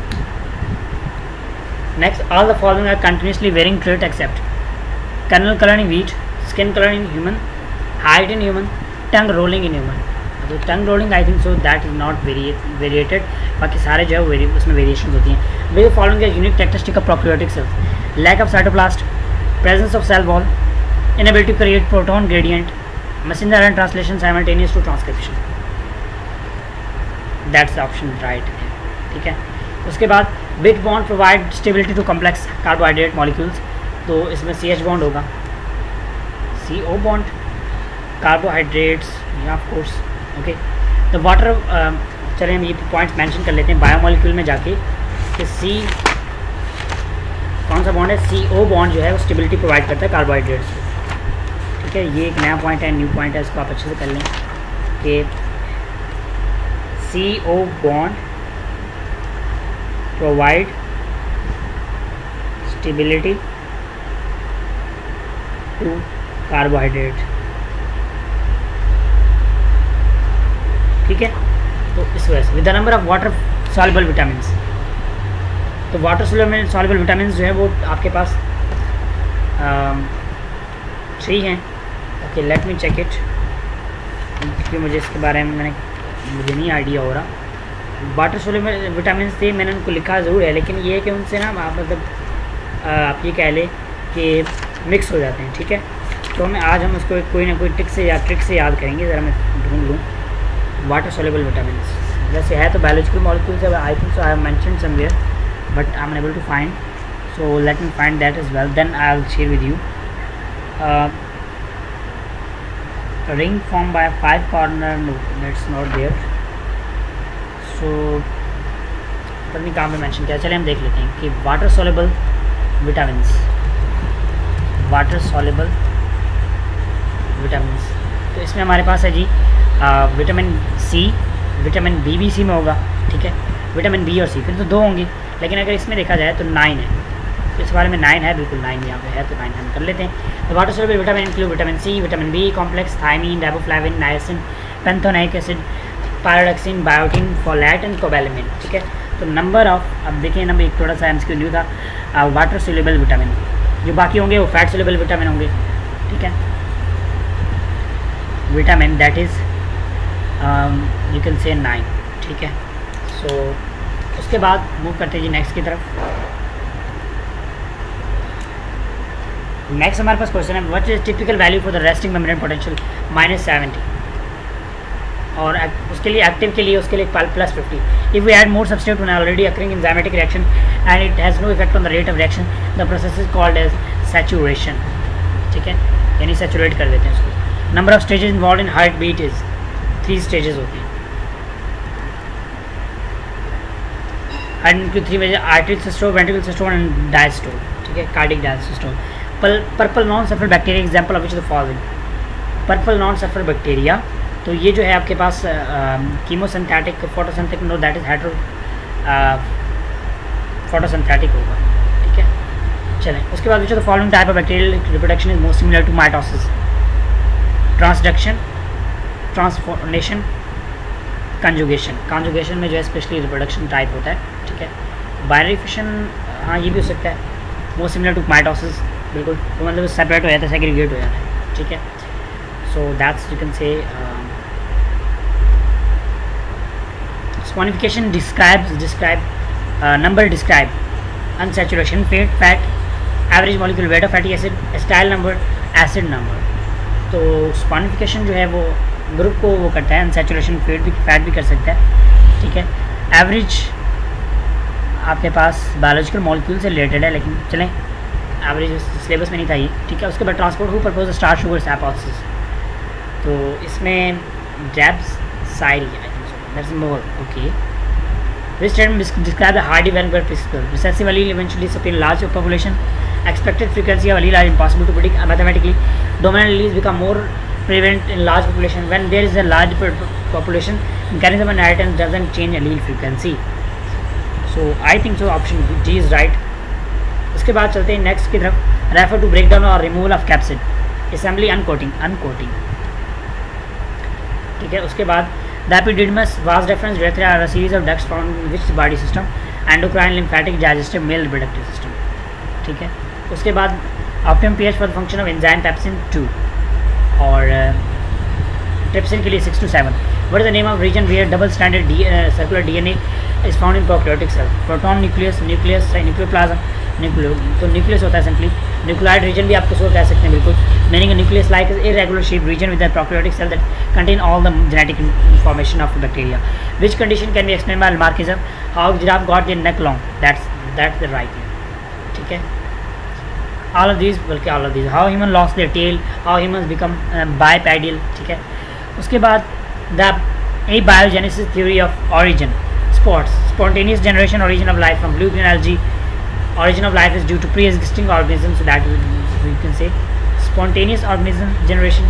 Speaker 1: next. All the following are continuously varying trait except kernel colour in wheat, skin colour in human, height in human, tongue rolling in human. तो tongue rolling I think so that is not variated, बाकी सारे जो है उसमें variation होती हैं। वे following unique characteristic of prokaryotic cells, lack of cytoplast, presence of cell wall, inability to create proton gradient, messenger RNA translation simultaneous to transcription. That's the option right है, ठीक है। उसके बाद bit bond provide stability to complex carbohydrate molecules, तो इसमें CH bond होगा, CO bond, carbohydrates of course, okay. तो water, चलिए हम ये पॉइंट्स मेंशन कर लेते हैं बायोमॉलिक्यूल में जाके कि C कौन सा बॉन्ड है। CO बॉन्ड जो है वो स्टेबिलिटी प्रोवाइड करता है कार्बोहाइड्रेट्स को, ठीक है। ये एक नया पॉइंट है, न्यू पॉइंट है, इसको आप अच्छे से कर लें कि CO bond provide stability to carbohydrate, ठीक है। तो इस वजह से with the number of water soluble vitamins, तो वाटर सॉल्युबल विटामिन्स जो है वो आपके पास 3 हैं। Okay, let me check it, क्योंकि मुझे इसके बारे में मुझे नहीं आइडिया हो रहा। वाटर सॉल्युबल विटामिन्स थे, मैंने उनको लिखा ज़रूर है, लेकिन ये है कि उनसे ना मतलब आप ये कह लें कि मिक्स हो जाते हैं, ठीक है। तो आज हम उसको कोई ना कोई ट्रिक से याद करेंगे। ज़रा मैं ढूंढ लूँ वाटर सॉल्युबल विटामिन्स, जैसे है तो बायोलॉजिकल मॉलिक्यूल्स है, I think so I have mentioned somewhere but I am unable to find, so let me find that as well, then I will share with you. ring formed by 5 corner, no, that's not there, so पता नहीं कहाँ पे mention किया। चलिए हम देख लेते हैं कि वाटर सॉल्युबल विटामिन्स, तो इसमें हमारे पास है जी विटामिन C, विटामिन B भी इसी में होगा, ठीक है। विटामिन B और C फिर तो 2 होंगे, लेकिन अगर इसमें देखा जाए तो 9 है, तो इस बारे में 9 है, बिल्कुल 9 यहाँ पे है, तो 9 हम कर लेते हैं। तो water soluble vitamin include vitamin C, vitamin B complex, thiamine, riboflavin, niacin, pantothenic acid, pyridoxine, biotin, folate and cobalamin, ठीक है। तो नंबर ऑफ, अब देखिए नंबर एक थोड़ा सा MCQ न्यू था, वाटर सॉल्युबल विटामिन, जो बाकी होंगे वो फैट सॉल्युबल विटामिन होंगे, ठीक है। Vitamin that is you can से 9, ठीक है। सो उसके बाद मूव करते हैं जी नेक्स्ट की तरफ। नेक्स्ट हमारे पास क्वेश्चन है, what is typical value for the resting membrane potential -70, और उसके लिए एक्टिव के लिए उसके लिए +50। If we add more substitute on already occurring enzymatic reaction and it has no effect on the rate of reaction, the process is called as saturation, ठीक है, यानी सैचुरेट कर देते हैं उसको। Number of stages involve in heart beat is 3 stages होती हैं। 3 में artery systole, ventricle systole and diastole, ठीक है, cardiac diastole. Purple non sulphur bacteria example of which the following, purple non sulphur bacteria, तो ये जो है आपके पास chemosynthetic, photosynthetic, no that is hetero photosynthetic होगा, ठीक है। चलें उसके बाद which the following type of bacterial reproduction is most similar to mitosis, transduction, transformation, conjugation में जो है स्पेशली रिप्रोडक्शन टाइप होता है, ठीक है। बाइनरी फिशन, हाँ ये भी हो सकता है, मोस्ट सिमिलर टू माइटोसिस, बिल्कुल, तो मतलब सेपरेट हो जाता है, सेग्रीगेट हो जाता है, ठीक है। So that's you can say saponification describe number, describe unsaturation, fat, average molecular weight of fatty acid, style number, acid number. तो स्पॉनिफिकेशन जो है वो ग्रुप को वो करता है, अनसैचुरेशन फैट भी कर सकता है, ठीक है। एवरेज आपके पास बायोलॉजिकल मॉलिक्यूल से रिलेटेड है, लेकिन चलें एवरेज सिलेबस में नहीं था ये, ठीक है। उसके बाद transport who propose starch sugars hypothesis, तो इसमें जैब्स साइरी, I think so that's more, okay. This statement describe the Hardy Weinberg principle, recessive allele eventually disappear in large population, expected frequency of allele are impossible to predict mathematically, dominant alleles become more prevalent in large population, when there is a large population mechanism and inheritance doesn't change allele frequency, so I think so option G is right। उसके बाद चलते हैं next की तरफ, refer to break down और removal of capsid, assembly, uncoating, ठीक है। उसके बाद the epididymis was reference where are a series of ducts from which body system, endocrine, lymphatic, digestive, male reproductive system, ठीक है। उसके बाद optimum pH for the function of enzyme pepsin 2 और trypsin के लिए 6 to 7. What is the name of region where double stranded circular DNA is found in prokaryotic cell? Proton nucleus, nucleoplasm, तो nucleus होता है सिंपली. न्यूक्लियोइड रीजन भी आपको सो कह सकते हैं बिल्कुल. Meaning nucleus like irregular shape region with the prokaryotic cell that contain all the genetic information of bacteria. Which condition can be explain by Lamarckism? How giraffe got their neck long? That's the right. ठीक है. all of these how human lost their tail, how humans become bipedal. ठीक है. उसके बाद the abiogenesis theory of origin, spontaneous generation origin of life from blue green algae. Origin of life is due to pre-existing organisms, so that we can say spontaneous organism generation.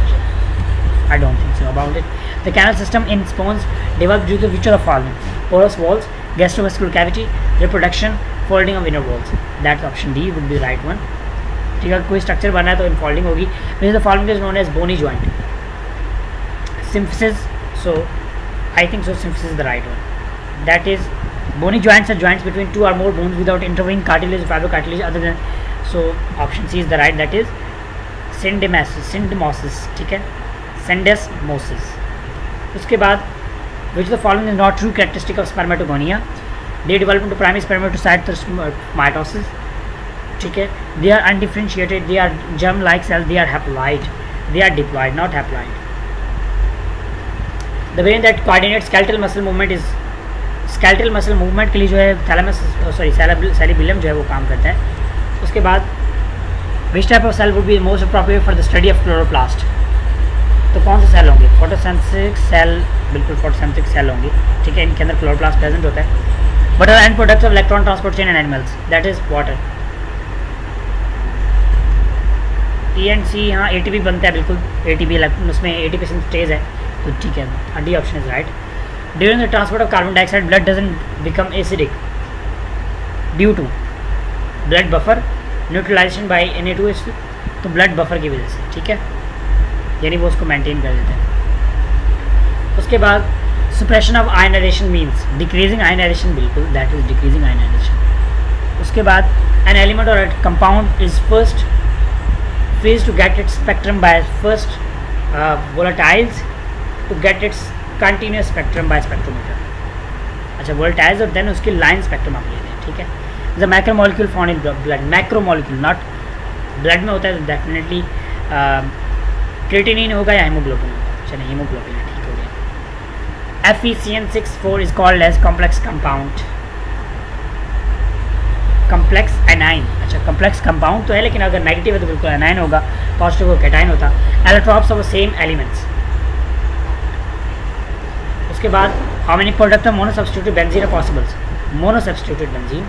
Speaker 1: I don't think so about it. The canal system in spawns developed due to which of the following? Porous walls, gastrovascular cavity, reproduction, folding of inner walls. That's option D would be the right one. ठीक है. कोई structure बना है तो infolding होगी. The following is known as bony joint. Symphysis, so I think so symphysis is the right one. That is, bony joints are joints between two or more bones without intervening cartilage or fibrocartilage other than, so option C is the right, that is syndesmosis. ठीक है. Syndesmosis. उसके बाद which of the following is not true characteristic of spermatogonia? They develop into primary spermatocyte through mitosis. ठीक है. They are undifferentiated, they are germ-like cells, they are haploid, they are diploid, not haploid. The brain that coordinates skeletal muscle movement is skeletal muscle movement के लिए जो है thalamus cerebellum जो है वो काम करता है. उसके बाद which type of cell would be most appropriate for the study of chloroplast? तो कौन से सेल होंगे? फोटोसिंथेटिक सेल, बिल्कुल फोटोसिंथेटिक सेल होंगे. ठीक है. इनके अंदर क्लोरोप्लास्ट प्रेजेंट होता है. What are the end products of electron transport chain in animals? That is water. E and C. हाँ ATP बनता है बिल्कुल. ATP उसमें ATP सिंथेज है तो ठीक है. D option is right. During the transport of carbon dioxide blood doesn't become acidic due to blood buffer, neutralisation by Na2H2. तो ब्लड बफर की वजह से. ठीक है. यानी वो उसको मेंटेन कर देते हैं. उसके बाद suppression of ionization means decreasing ionization. बिल्कुल दैट इज डिक्रीजिंग आयनाइजेशन. उसके बाद एन एलिमेंट और compound is first phase to get its spectrum by first volatiles to get its continuous spectrum by spectrometer. अच्छा volatiles और then उसकी line spectrum आप लेते हैं. ठीक है. The macromolecule found in blood, macromolecule not blood में होता है तो definitely creatinine होगा या hemoglobin होगा. चलिए hemoglobin है. ठीक हो गया. FeCN64 is called as complex compound. Complex A9. अच्छा कम्प्लेक्स कंपाउंड तो है लेकिन अगर नेगेटिव है तो बिल्कुल एनाइन होगा. पॉजिटिव हो कैटाइन होता. Allotropes of same elements. उसके बाद how many product of monosubstituted benzene are possibles? Monosubstituted benzene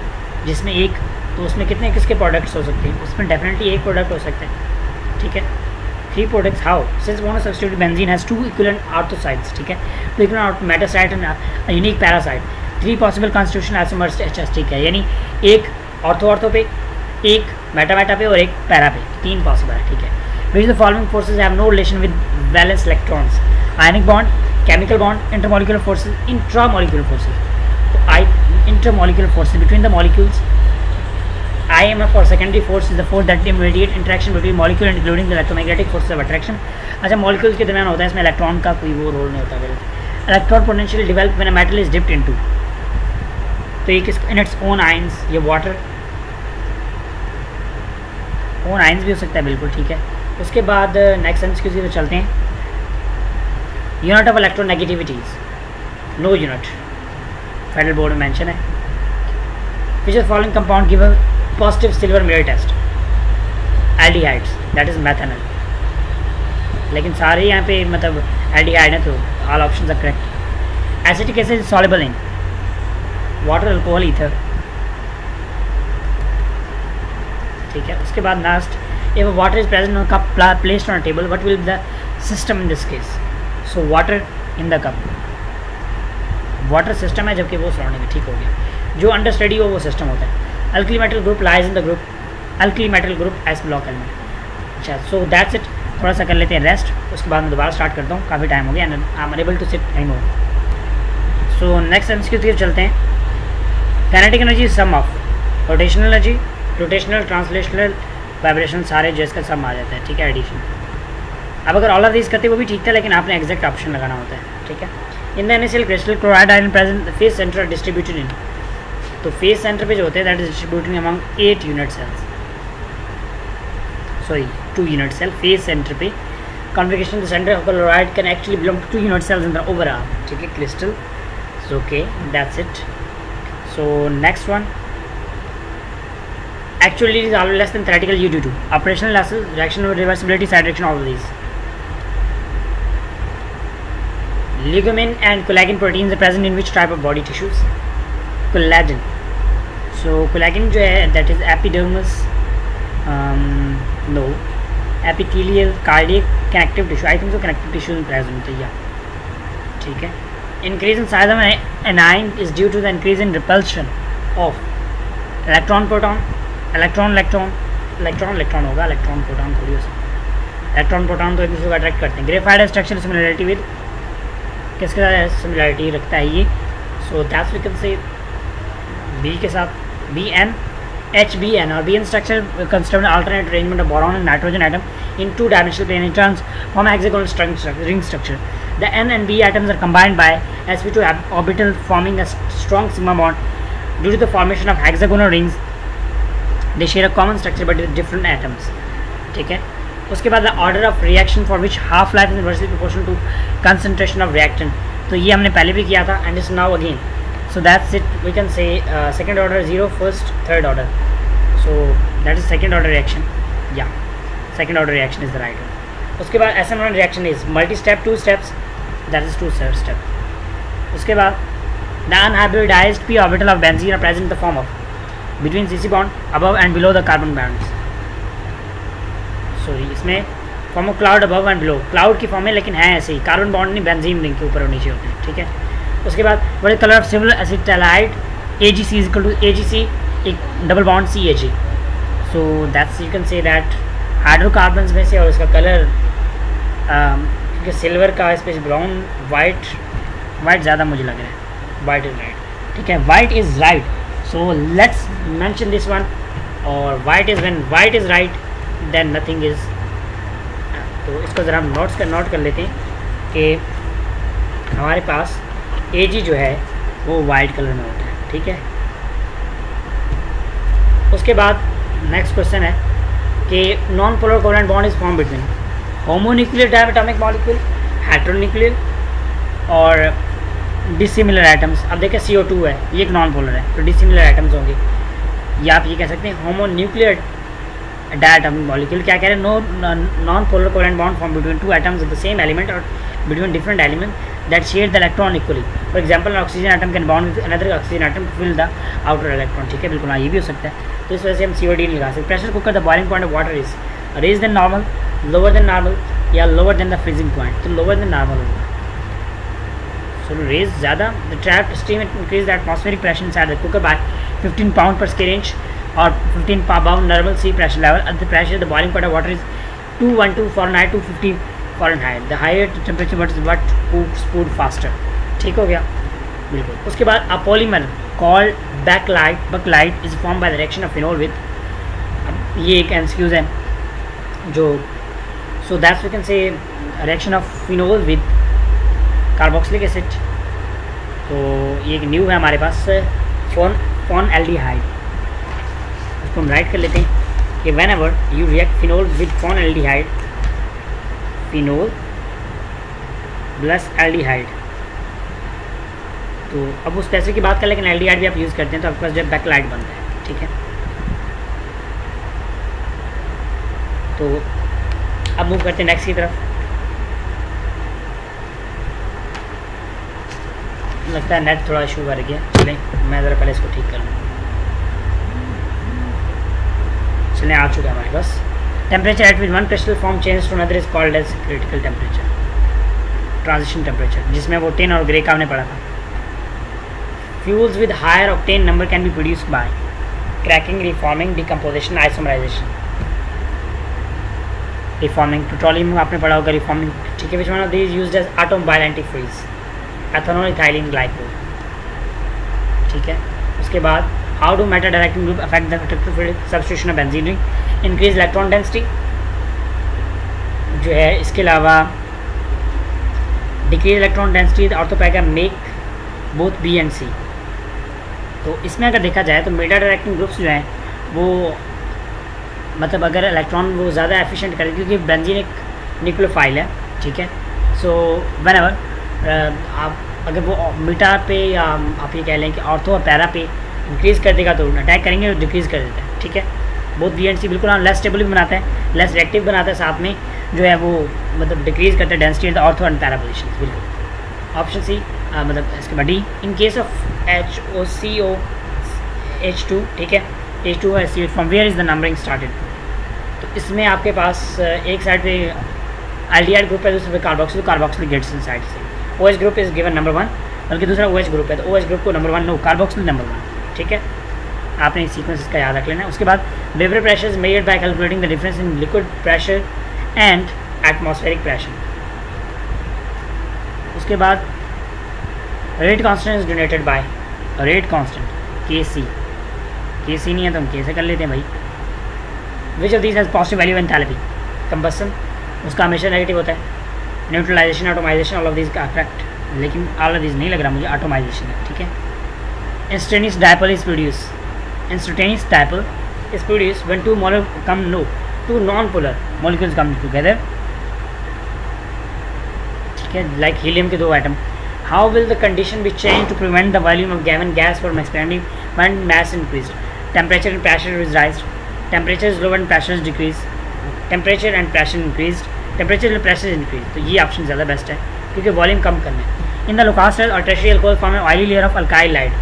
Speaker 1: जिसमें एक, तो उसमें कितने किसके प्रोडक्ट्स हो सकते हैं? उसमें डेफिनेटली एक प्रोडक्ट हो सकता है. ठीक है. 3 products. How? Since monosubstituted benzene has 2 equivalent ortho sites. ठीक है. 2 equivalent meta site and unique para site. 3 possible constitution isomers HS. ठीक है. यानी एक ऑर्थो पे, एक मेटा पे और एक पैरा पे. 3 पॉसिबल है. ठीक है. Which the following forces have no relation with valence electrons? Ionic bond, chemical bond, intermolecular forces, intramolecular forces. तो intermolecular forces between the molecules. IMF और secondary force is the force that immediate interaction between molecule including the electromagnetic forces of attraction. अच्छा molecules के दरमियान होता है, इसमें electron का कोई वो रोल नहीं होता. Electron potential develop when a metal is dipped into. तो एक इन इट्स ओन आइंस, ये वाटर ओन आइंस भी हो सकता है. बिल्कुल ठीक है. उसके बाद नेक्स्ट एमसीक्यू की तरफ चलते हैं. Unit of electronegativities, no unit. Federal board में मेंशन है. Which of following compound give a positive silver mirror test? Aldehydes, that is methanol. लेकिन सारे यहाँ पे मतलब एल्डिहाइड है तो all options are correct. Acetic acid is soluble in water, alcohol, ether. ठीक है. उसके बाद last, if water is present on cup placed on table what will the system in this case? So water in the cup, water system है जबकि वो surrounding है. ठीक हो गया. जो अंडर स्टडी हो वो सिस्टम होता है. Alkali metal group lies in the group, alkali metal group S block element. अच्छा सो दैट्स इट. थोड़ा सा कर लेते हैं रेस्ट, उसके बाद मैं दोबारा स्टार्ट करता हूँ. काफ़ी टाइम हो गया and I am unable to sit any more. So next MCQ की तरफ चलते हैं. Kinetic energy is sum of rotational energy, rotational, translational, vibration सारे जो इसका सब आ जाता है, ठीक है, एडिशन। अब अगर ऑल ऑफ दिस करते वो भी ठीक था, लेकिन आपने एग्जैक्ट ऑप्शन लगाना होता है, ठीक है। In the initial crystal chloride ion present face centre distributed in, तो फेस सेंटर पे जो होते हैं that is distributed among 8 unit cells, sorry 2 unit cell face centre पे। Configuration the centre of chloride can actually belong to 2 unit cells in the overall, ठीक है, crystal. So okay, that's it. So next one, actually it is always less than theoretical due to operational losses, reaction reversibility, side reaction, all of these. Ligament and collagen proteins are present in which type of body tissues? Collagen. So collagen जो है that is epidermis, no, epithelial, cardiac, connective tissue. I think so connective tissue is present, yeah. ठीक है. Increase in size of anion is due to the increase in repulsion of electron proton, electron होगा, electron proton थोड़ी हो सकता, electron proton तो एक दूसरे को अट्रैक्ट करते हैं। ग्रेफाइट स्ट्रक्चर सिमिलरिटी विद किसके साथ सिमिलरिटी रखता है ये? So that's we can say B के साथ BN, HBN और BN structure consists of an alternate arrangement of boron and nitrogen atom in 2-dimensional plane in terms from hexagonal ring structure. The N and B atoms are combined by sp2 orbital forming a strong sigma bond. Due to the formation of hexagonal rings, they share a common structure but with different atoms, ठीक है। उसके बाद the order of reaction for which half life is inversely proportional to concentration of reactant, तो ये हमने पहले भी किया था and is now again. So that's it. We can say second order 0, first, third order. So that is second order reaction. Yeah, second order reaction is the right one. उसके बाद SN1 reaction is multi-step, 2 steps. That is 2 step. उसके बाद the unhybridized p orbital of benzene are present in the form of between CC bond above and below the carbon bonds. So इसमें form of cloud above and below, cloud की form है लेकिन है ऐसे ही, carbon bond नहीं, benzene ring के ऊपर और नीचे होते हैं, ठीक है। उसके बाद what is color of civil acetaldehyde? AgC is equal to AgC एक double bond CAG. So that's you can say that hydrocarbons में से, और इसका कलर क्योंकि सिल्वर का इस पर ब्राउन, वाइट ज़्यादा मुझे लग रहा है, वाइट इज़ राइट, ठीक है, white is right. So let's mention this one, और white is when white is right then nothing is. तो इसको ज़रा हम नोट कर लेते हैं कि हमारे पास Ag जो है वो वाइट कलर में होता है, ठीक है. उसके बाद नेक्स्ट क्वेश्चन है कि non polar covalent bond is form between homonuclear diatomic molecule, heteronuclear और डिसिमिलर एटम्स. अब देखिए CO2 है, ये एक नॉन पोलर है, तो डिसिमिलर एटम्स होंगे, या आप ये कह सकते हैं होमोन्यूक्लियर डायटोमिक मॉलिक्यूल. क्या कह रहे हैं? Non polar covalent bond form between two atoms of the same element और between different elements that share the electron equally. For example, an oxygen atom can bond with another oxygen atom to fill the outer electron. ठीक है, बिल्कुल हाँ, ये भी हो सकता है. तो इस वजह से हम COD नहीं लगा सकते. Pressure cooker the boiling point of water is raise than normal, lower than normal, या lower than the freezing point. तो लोअर देन नॉर्मल होगा. सो रेज ज़्यादा, the trapped steam increase the atmospheric pressure inside the cooker by 15 pound per square inch or 15 pound normal sea pressure level. At the pressure the boiling point of water is 212 Fahrenheit to 50 Fahrenheit. The higher temperature what cooks food faster. ठीक हो गया, बिल्कुल. उसके बाद a polymer called bakelite is formed by the reaction of phenol with, अब ये एक MCQ है जो, so that's we can say reaction of phenol with carboxylic acid. तो ये एक न्यू है हमारे पास, phenaldehyde. उसको हम राइट कर लेते हैं कि whenever you react phenol with phenaldehyde, phenol plus aldehyde. तो अब उस पैसे की बात कर, लेकिन एल्डिहाइड भी आप यूज़ करते हैं तो आपके पास जो बैकलाइट बनता है, ठीक है. तो अब मूव करते हैं नेक्स्ट की तरफ. लगता है नेट थोड़ा इशू कर गया. चलें मैं ज़रा पहले इसको ठीक कर लूँ. चलें, आ चुका है हमारे पास. Temperature at which one crystal form changes to another is called as critical temperature, transition temperature, जिसमें वो octane और ग्रे का हमने पढ़ा था. Fuels with higher octane number can be produced by cracking, reforming, decomposition, isomerization. Reforming, petroleum आपने पढ़ा होगा, reforming, ठीक है. Which one of these used as automobile antifreeze? Ethanol, ethylene glycol, ठीक है. उसके बाद how do metal directing group affect the electrophilic substitution of benzene ring? Increase electron density जो है, इसके अलावा डिक्रीज इलेक्ट्रॉन डेंसिटी और तो पाएगा मेक बोथ बी एंड सी। तो इसमें अगर देखा जाए तो मेटा डायरेक्टिंग ग्रुप्स जो हैं वो मतलब अगर इलेक्ट्रॉन वो ज़्यादा एफिशिएंट करें, क्योंकि बेंजीन एक न्यूक्लियोफाइल है, ठीक है। सो व्हेन एवर आप अगर वो मीटा पे या आप ये कह लें कि ऑर्थो और पैरा पे इंक्रीज़ कर देगा तो अटैक करेंगे और डिक्रीज़ कर देता है, ठीक है। बोथ बी एंड सी बिल्कुल हम लेस स्टेबल भी बनाता है, लेस रिएक्टिव बनाता है, साथ में जो है वो मतलब डिक्रीज़ करता है density in the ortho and para position, बिल्कुल। ऑप्शन सी मतलब इसके बाद D, in case of HOCO H2, ठीक है, H2 है C, from where is the numbering started. तो इसमें आपके पास एक साइड पे एल्डिहाइड ग्रुप है, दूसरे पे कार्बोक्सिल, कार्बोक्सिल गेट्स इन साइड से। OH group is given number 1, बल्कि दूसरा OH ग्रुप है, तो OH ग्रुप को नंबर 1 नो, कार्बोक्सिल नंबर 1, ठीक है। आपने सीक्वेंस इसका याद रख लेना है। उसके बाद vapour pressure is measured by calculating the difference in liquid pressure and atmospheric pressure. उसके बाद rate constant is donated by rate constant KC नहीं है तो हम K से कर लेते हैं भाई। Which of this has positive value enthalpy, combustion उसका हमेशा नेगेटिव होता है, neutralisation, atomisation, all of this का इफेक्ट, लेकिन ऑल ऑफ दिस नहीं लग रहा मुझे, एटोमाइजेशन है, ठीक है। Instantaneous dipole is produce, instantaneous dipole is produce when two non-polar molecules come together, ठीक है, like helium के 2 atom. How will the condition be changed to prevent the volume of given gas from expanding when mass increased? Temperature and pressure is raised. Temperature is low and pressure is decreased. Temperature and pressure increased. Temperature and pressure is increased. तो ये option ज़्यादा best है क्योंकि volume कम करना है। In the लोकास्ट और tertiary alcohol form oily layer of alkyl light,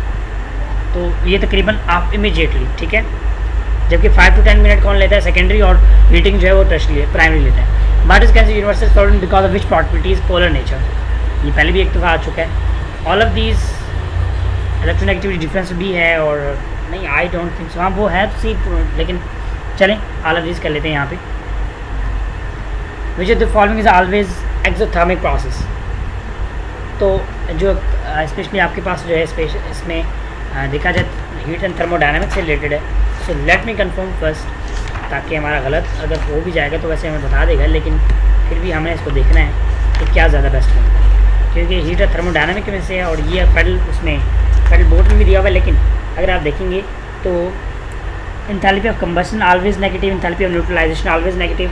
Speaker 1: तो ये तकरीबन आप इमीडिएटली, ठीक है, जबकि 5 to 10 मिनट कौन लेता है, सेकेंडरी, और हीटिंग जो है वो टर्शियरी प्राइमरी लेता है। But is cancel universal solvent because of which property is polar nature, ये पहले भी एक दफ़ा आ चुका है। All of these electronegativity difference भी है, और नहीं आई डोंट थिंक सो, हाँ वो है तो सी, लेकिन चलें ऑल ऑफ दीज कर लेते हैं यहाँ पे। विच of the following is always exothermic process, तो जो स्पेशली आपके पास जो है इसमें देखा जाए हीट एंड थर्मोडायनामिक्स से रिलेटेड है। सो लेट मी कंफर्म फर्स्ट, ताकि हमारा गलत अगर हो भी जाएगा तो वैसे हमें बता देगा, लेकिन फिर भी हमें इसको देखना है कि क्या ज़्यादा बेस्ट है, क्योंकि हीट और थर्मोडायनामिक में से है, और ये फेडरल उसमें फेडरल बोर्ड में भी दिया हुआ है। लेकिन अगर आप देखेंगे तो enthalpy of combustion always negative, enthalpy of neutralisation always negative,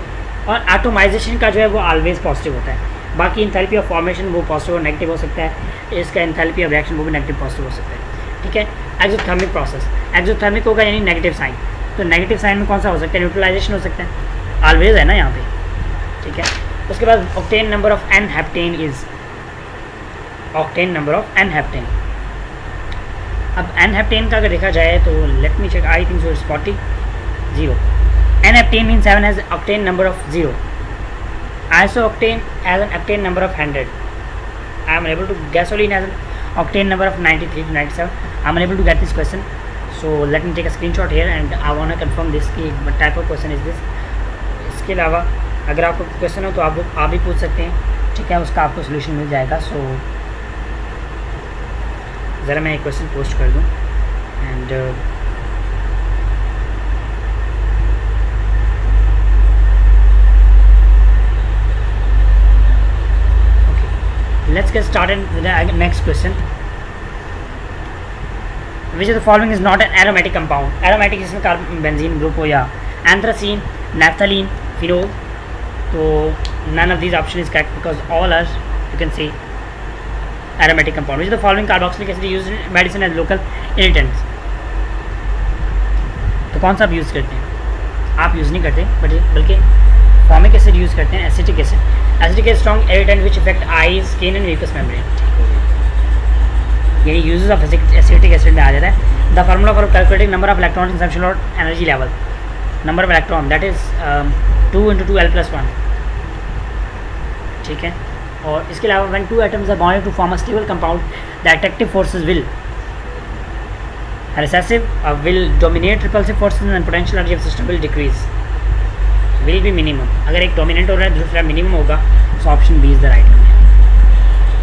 Speaker 1: और एटोमाइजेशन का जो है वो ऑलवेज पॉजिटिव होता है। बाकी एंथैल्पी ऑफ फॉर्मेशन वो पॉजिटिव और नेगेटिव हो सकता है, इसका एंथैल्पी ऑफ रिएक्शन वो भी नेगेटिव पॉजिटिव हो सकता है, ठीक है। एक्सोथर्मिक प्रोसेस, एक्सोथर्मिक होगा यानी नेगेटिव साइन, तो नेगेटिव साइन में कौन सा हो सकता है, न्यूट्रलाइजेशन हो सकता है, ऑलवेज है ना यहाँ पे, ठीक है। उसके बाद octane number of n heptane is octane number of n heptane. अब एन हेप्टेन का अगर देखा जाए तो let me check, I think so it's 40 0। N heptane mean 7 has octane number of 0, isooctane has an octane number of 100. I am unable to, gasoline has an octane number of 93 to 97. I am unable to get this question, so let me take a screenshot here and I want to confirm this कि what type of question is this. इसके अलावा अगर आपको question हो तो आप भी पूछ सकते हैं, ठीक है, उसका आपको सोल्यूशन मिल जाएगा। सो ज़रा मैं एक क्वेश्चन पोस्ट कर दूँ and let's get started with the next question. Which of the following is not an aromatic compound? Aromatic जिसमें कार्बन बेंजीन ग्रुप हो या एंथ्रासीन, नैफ्थलीन, फिनोल, तो none of these option is correct because all are, you can say, aromatic compound. Which of the following carboxylic acid used in medicine as local irritants? तो कौन सा आप use करते हैं? आप यूज़ नहीं करते बल्कि फॉर्मिक एसिड यूज़ करते हैं, acetic acid. Acetic acid strong irritant which effect eyes, skin and mucus membrane, यानी यूजेस ऑफ एसिटिक एसिड में आ जाता है। The formula for calculating number of electron in substitute और energy level, number of electron that is 2 × 2l+1, ठीक है। और इसके अलावा व्हेन 2 atoms are bonded to form a stable compound the attractive forces will recessive will dominate, repulsive forces and potential energy of system will decrease, will be minimum। अगर एक dominate हो रहा है दूसरा मिनिमम होगा, so option B is the right one.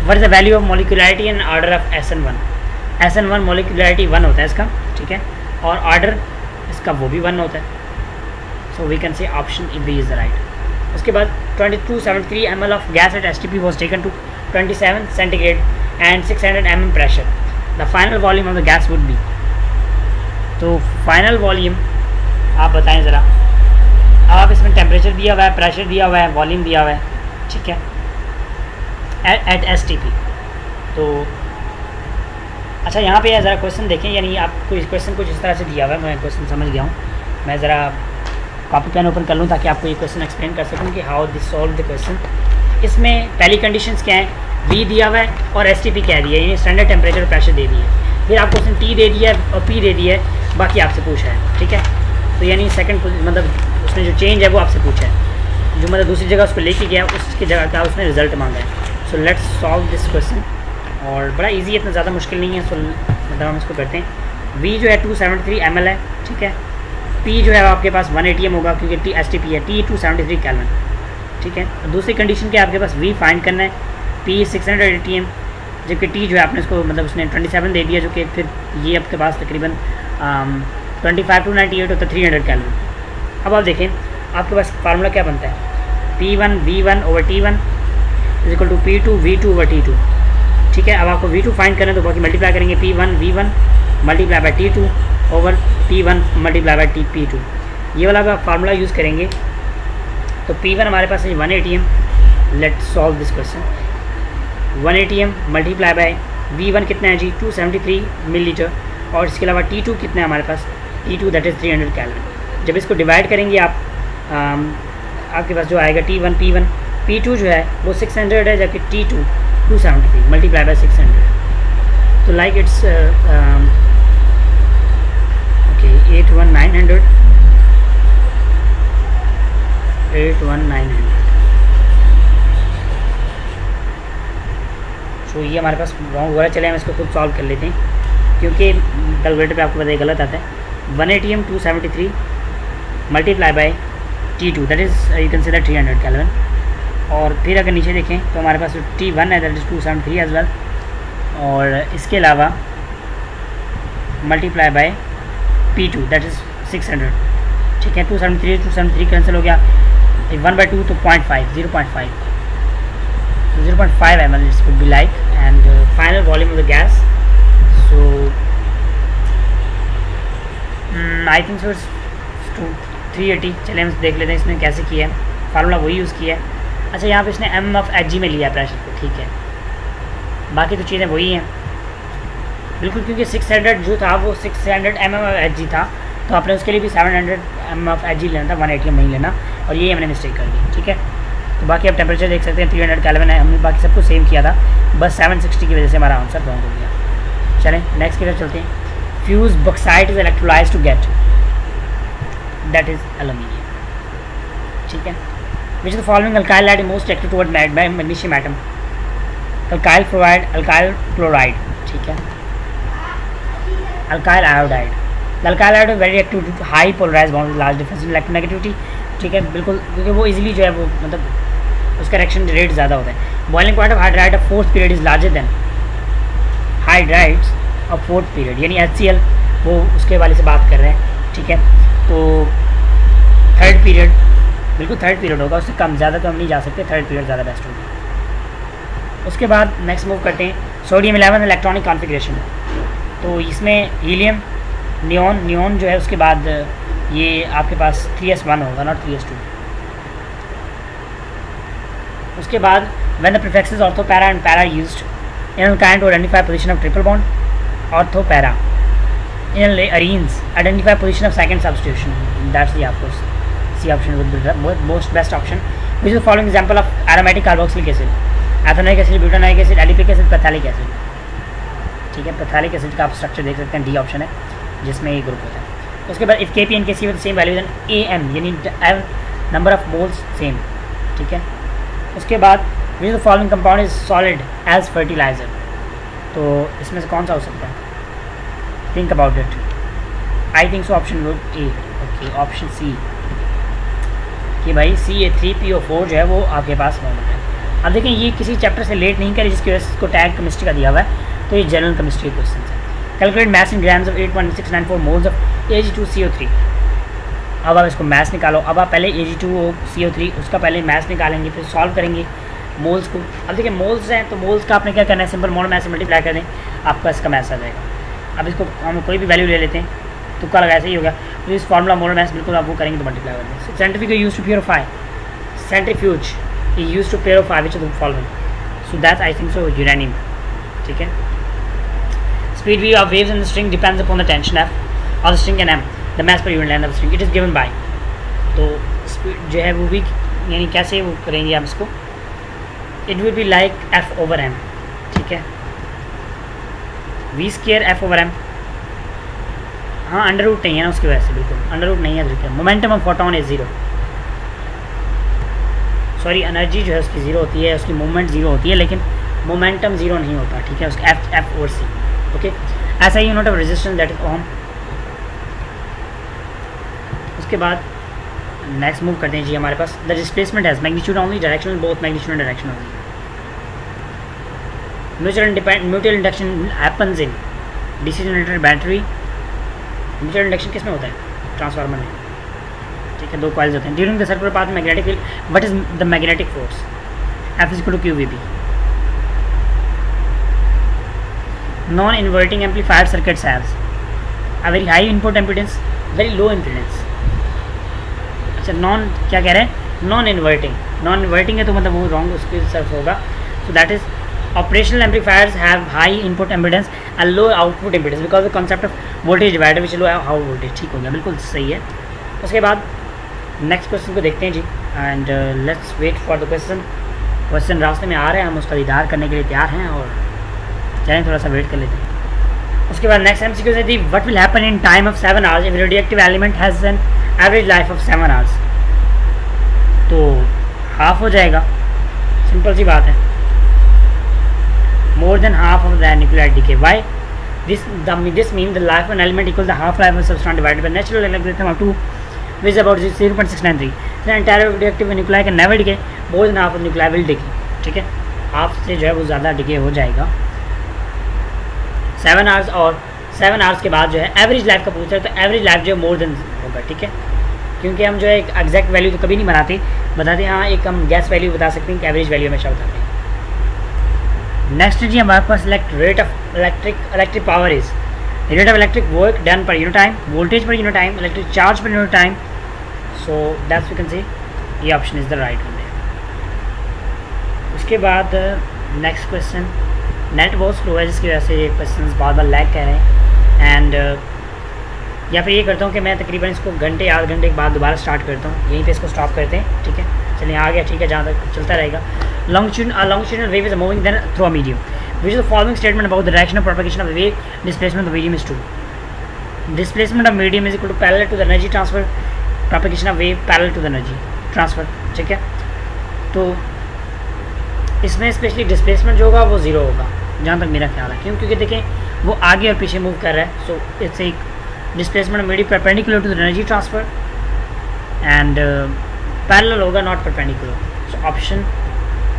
Speaker 1: What is the value of molecularity and order of SN1? SN1 molecularity 1 होता है इसका, ठीक है, और ऑर्डर इसका वो भी 1 होता है। So we can say option B is the right. उसके बाद 2273 ml of gas at STP was taken to 27 centigrade and 600 mm pressure, the final volume of the gas would be. तो फाइनल वॉल्यूम आप बताएं ज़रा। आप इसमें temperature दिया हुआ है, प्रेशर दिया हुआ है, वॉल्यूम दिया हुआ है, ठीक है, एट STP। तो अच्छा यहाँ पे ज़रा क्वेश्चन देखें, यानी आपको इस क्वेश्चन कुछ इस तरह से दिया हुआ है, मैं क्वेश्चन समझ गया हूँ। मैं ज़रा कॉपी पेन ओपन कर लूँ ताकि आपको ये क्वेश्चन एक्सप्लेन कर सकूँ कि how this solve the question. इसमें पहली कंडीशंस क्या हैं, V दिया हुआ है और STP क्या दिया है, यानी स्टैंडर्ड टेम्परेचर और प्रेशर दे दिए है। फिर आपको उसने T दे दिया है और P दे दिया है, बाकी आपसे पूछा है, ठीक है। तो यानी सेकंड मतलब उसने जो चेंज है वो आपसे पूछा है, जो मतलब दूसरी जगह उसको लेके गया उसकी जगह का उसने रिजल्ट मांगा है। So let's solve this question, और बड़ा इजी है, इतना ज़्यादा मुश्किल नहीं है। सो मतलब हम इसको करते हैं। V जो है 273 ml है, ठीक है। P जो है आपके पास 1 atm होगा क्योंकि STP है, T 273 केल्विन, ठीक है। और दूसरी कंडीशन क्या है, आपके पास V फाइंड करना है, P 600 atm, जबकि T जो है आपने इसको मतलब उसने 27 दे दिया, जो कि फिर ये आपके पास तकरीबन 25 to 98 होता है 300 केल्विन। अब आप देखें आपके पास फार्मूला क्या बनता है, P1 V1 over T1 is equal to P2 V2 over T2, ठीक है। अब आपको V2 फाइंड करना है तो बाकी मल्टीप्लाई करेंगे, P1 V1 multiply by T2 over T1 multiply by P2, ये वाला आप फार्मूला यूज़ करेंगे। तो P1 हमारे पास है 1 atm। Let's solve this question. 1 atm multiply by V1 कितना है जी 273 मिलीलीटर, और इसके अलावा T2 कितना है हमारे पास, T2 दैट इज़ 300 केल्विन। जब इसको डिवाइड करेंगे आप आपके पास जो आएगा T1 P1, P2 जो है वो 600 है, जबकि T2 273 मल्टीप्लाई बाई 600। तो लाइक इट्स ओके 81900 सो ये हमारे पास रॉन्ग हो रहा है। चले हम इसको खुद सॉल्व कर लेते हैं क्योंकि कैलकुलेटर पे आपको पता है गलत आता है। 1 atm 273 multiply by T2 that is you can say that 300 kelvin, और फिर अगर नीचे देखें तो हमारे पास T1 है दैट इज़ 273 एज वेल, और इसके अलावा multiply by P2 that is 600, ठीक है। 273 कैंसिल हो गया, 1/2 तो 0.5 ml this would be like, and final volume of the gas, so I think so it's 380। चलिए हम देख लेते हैं इसने कैसे किया है, फार्मूला वही यूज़ किया है। अच्छा यहाँ पे इसने mm of Hg में लिया प्रेशर को, ठीक है, बाकी तो चीज़ें वही हैं बिल्कुल, क्योंकि 600 जो था वो 600 mm of Hg था, तो आपने उसके लिए भी 700 mm of Hg लेना था, 1 atm नहीं लेना, और ये हमने मिस्टेक कर दी, ठीक है। तो बाकी आप टेम्परेचर देख सकते हैं 300 केल्विन है, हमने बाकी सबको सेम किया था, बस 760 की वजह से हमारा आंसर रॉन्ग हो गया। चलें नेक्स्ट की तरफ चलते हैं। Fuse bauxite is electrolysed to get that is aluminium, ठीक है। Which is the following alkyl at most active toward magnesium atom, alkyl fluoride, alkyl chloride, ठीक है, alkyl iodide. Alkyl iodide very active to high polarise bond large difference in electronegativity, ठीक है, बिल्कुल, क्योंकि वो easily जो है वो मतलब उसका रिएक्शन रेट ज़्यादा होता है। Boiling point of hydride of fourth period is larger than hydrides of fourth period, यानी HCl वो उसके वाले से बात कर रहे हैं, ठीक है। तो थर्ड पीरियड बिल्कुल थर्ड पीरियड होगा, उससे कम ज़्यादा तो हम नहीं जा सकते, थर्ड पीरियड ज़्यादा बेस्ट होगा। उसके बाद नेक्स्ट मूव करते हैं सोडियम 11 इलेक्ट्रॉनिक कॉन्फ़िगरेशन। तो इसमें हीलियम, नियॉन जो है, उसके बाद ये आपके पास 3s1 होगा, नॉट 3s2। उसके बाद when the prefixes ortho para and para used in kind to identify position of triple bond, ortho para in arenes identify position of second substitution, that's the आपको C option would be the most best option. Which is following example of aromatic carboxylic acid, ethanoic acid, butanoic acid, adipic acid, phthalic acid, ठीक है। पैथेलिक acid का आप structure देख सकते हैं, D option है जिसमें ये ग्रुप होता है। उसके बाद if Kp and Kc with same value then Am, यानी नंबर ऑफ मोल्स सेम, ठीक है। उसके बाद which the following compound is solid as fertiliser, तो इसमें से कौन सा हो सकता है, think about it. I think so option would A, okay, option C कि भाई CA3PO4 जो है वो आपके पास मौजूद है। अब देखें ये किसी चैप्टर से लेट नहीं करें जिसकी वजह से इसको टैग केमिस्ट्री का दिया हुआ है, तो ये जनरल केमिस्ट्री क्वेश्चन है। Calculate mass in grams of 8.694 moles of Ag2CO3 अब आप इसको मैथ्स निकालो। अब आप पहले Ag2CO3 उसका पहले मैथ्स निकालेंगे, फिर सॉल्व करेंगे मोल्स को। अब देखिए मोल्स हैं तो मोल्स का आपने क्या करना है, सिंपल मोल मैथ से मल्टीप्लाई कर दें, आपका इसका मैथ्स आ जाएगा। अब इसको हम कोई भी वैल्यू ले लेते हैं, तुक्का लगा ऐसे ही होगा। तो इस फॉर्मूला मोल मैथ्स बिल्कुल आप वो करेंगे तो मल्टीप्लाई कर देंगे। Centrifuge used to purify, centrifuge used to purify which of the following, so that's I think so uranium. ठीक है। Speed V of waves in the string depends upon the tension F और the string N M, the mass per unit length of string it is given by. तो speed जो है वो भी यानी कैसे वो करेंगे आप इसको, it will be like F over M. ठीक है, V square F over M. हाँ अंडर रूट नहीं है ना उसकी वजह से, बिल्कुल अंडर रूट नहीं है। देखिए momentum of photon is zero, sorry energy जो है उसकी ज़ीरो होती है, उसकी मूवमेंट ज़ीरो होती है, लेकिन मोमेंटम ज़ीरो नहीं होता। ठीक है, उसका एफ ओवर सी। ओके, ऐसा ही unit of resistance that is ohm. उसके बाद नेक्स्ट मूव करते हैं जी हमारे पास, the displacement has magnitude only, direction both magnitude and direction only. Mutual induction happens in DC generator battery. Mutual induction किस में होता है, ट्रांसफार्मर में। ठीक है, दो कॉइल्स होते हैं। During the circular path magnetic field, what is the magnetic force, F is equal to QVB। Non inverting amplifier circuits haves a very high input impedance, very low impedance. अच्छा non क्या कह रहे हैं, non inverting है तो मतलब वो wrong उसके सर्फ होगा। So that is operational amplifiers have high input impedance and low output impedance because the concept of voltage divider which low how voltage. ठीक हो गया, बिल्कुल सही है। उसके बाद नेक्स्ट क्वेश्चन को देखते हैं जी, and let's wait for the question रास्ते में आ रहे हैं, हम उसका दीदार करने के लिए तैयार हैं और चलें थोड़ा सा वेट कर लेते हैं। उसके बाद नेक्स्ट MCQ है थी, what will happen in time of 7 hours if radioactive element has an average life of 7 hours. तो हाफ हो जाएगा, सिंपल सी बात है, more than half of the nuclear decay. Why this means the life of an element equals the half life of a substance divided by natural logarithm of 2 which is about 0.693. The entire radioactive nuclei can never decay, more than half of nuclei will decay. ठीक है, half से जो है वो ज़्यादा decay हो जाएगा 7 hours, और 7 आवर्स के बाद जो है एवरेज लाइफ का पूछ रहा है तो एवरेज लाइफ जो है मोर देन होगा। ठीक है, क्योंकि हम जो है एक एग्जैक्ट वैल्यू तो कभी नहीं बताते हाँ, एक हम गैस वैल्यू बता सकते हैं कि एवरेज वैल्यू हमेशा बताते हैं। नेक्स्ट जी हमारे पास rate of electric power is rate of electric work done per unit time, voltage per unit time, electric charge per unit time. So that's we can say ये option is the right one. उसके बाद next question, net बहुत slow है जिसकी वजह से ये question बार बार lag कर रहे हैं, एंड या फिर ये करता हूँ कि मैं तकरीबन इसको घंटे आध घंटे के बाद दोबारा स्टार्ट करता हूँ, यहीं पे इसको स्टॉप करते हैं। ठीक है, चलिए आ गया, ठीक है, जहाँ तक चलता रहेगा। longitudinal wave is moving then through a medium. Which is the following statement about the direction of propagation of the wave? Displacement of the medium is 2. Displacement of medium is equal to parallel to the energy transfer. Propagation of wave parallel to the energy transfer. ठीक है, तो इसमें specially displacement जो होगा वो zero होगा जहाँ तक मेरा ख्याल है, क्यों, क्योंकि देखें वो आगे और पीछे मूव कर रहा है। सो इट्स एक displacement of medium perpendicular to the energy transfer and parallel होगा, not perpendicular. So option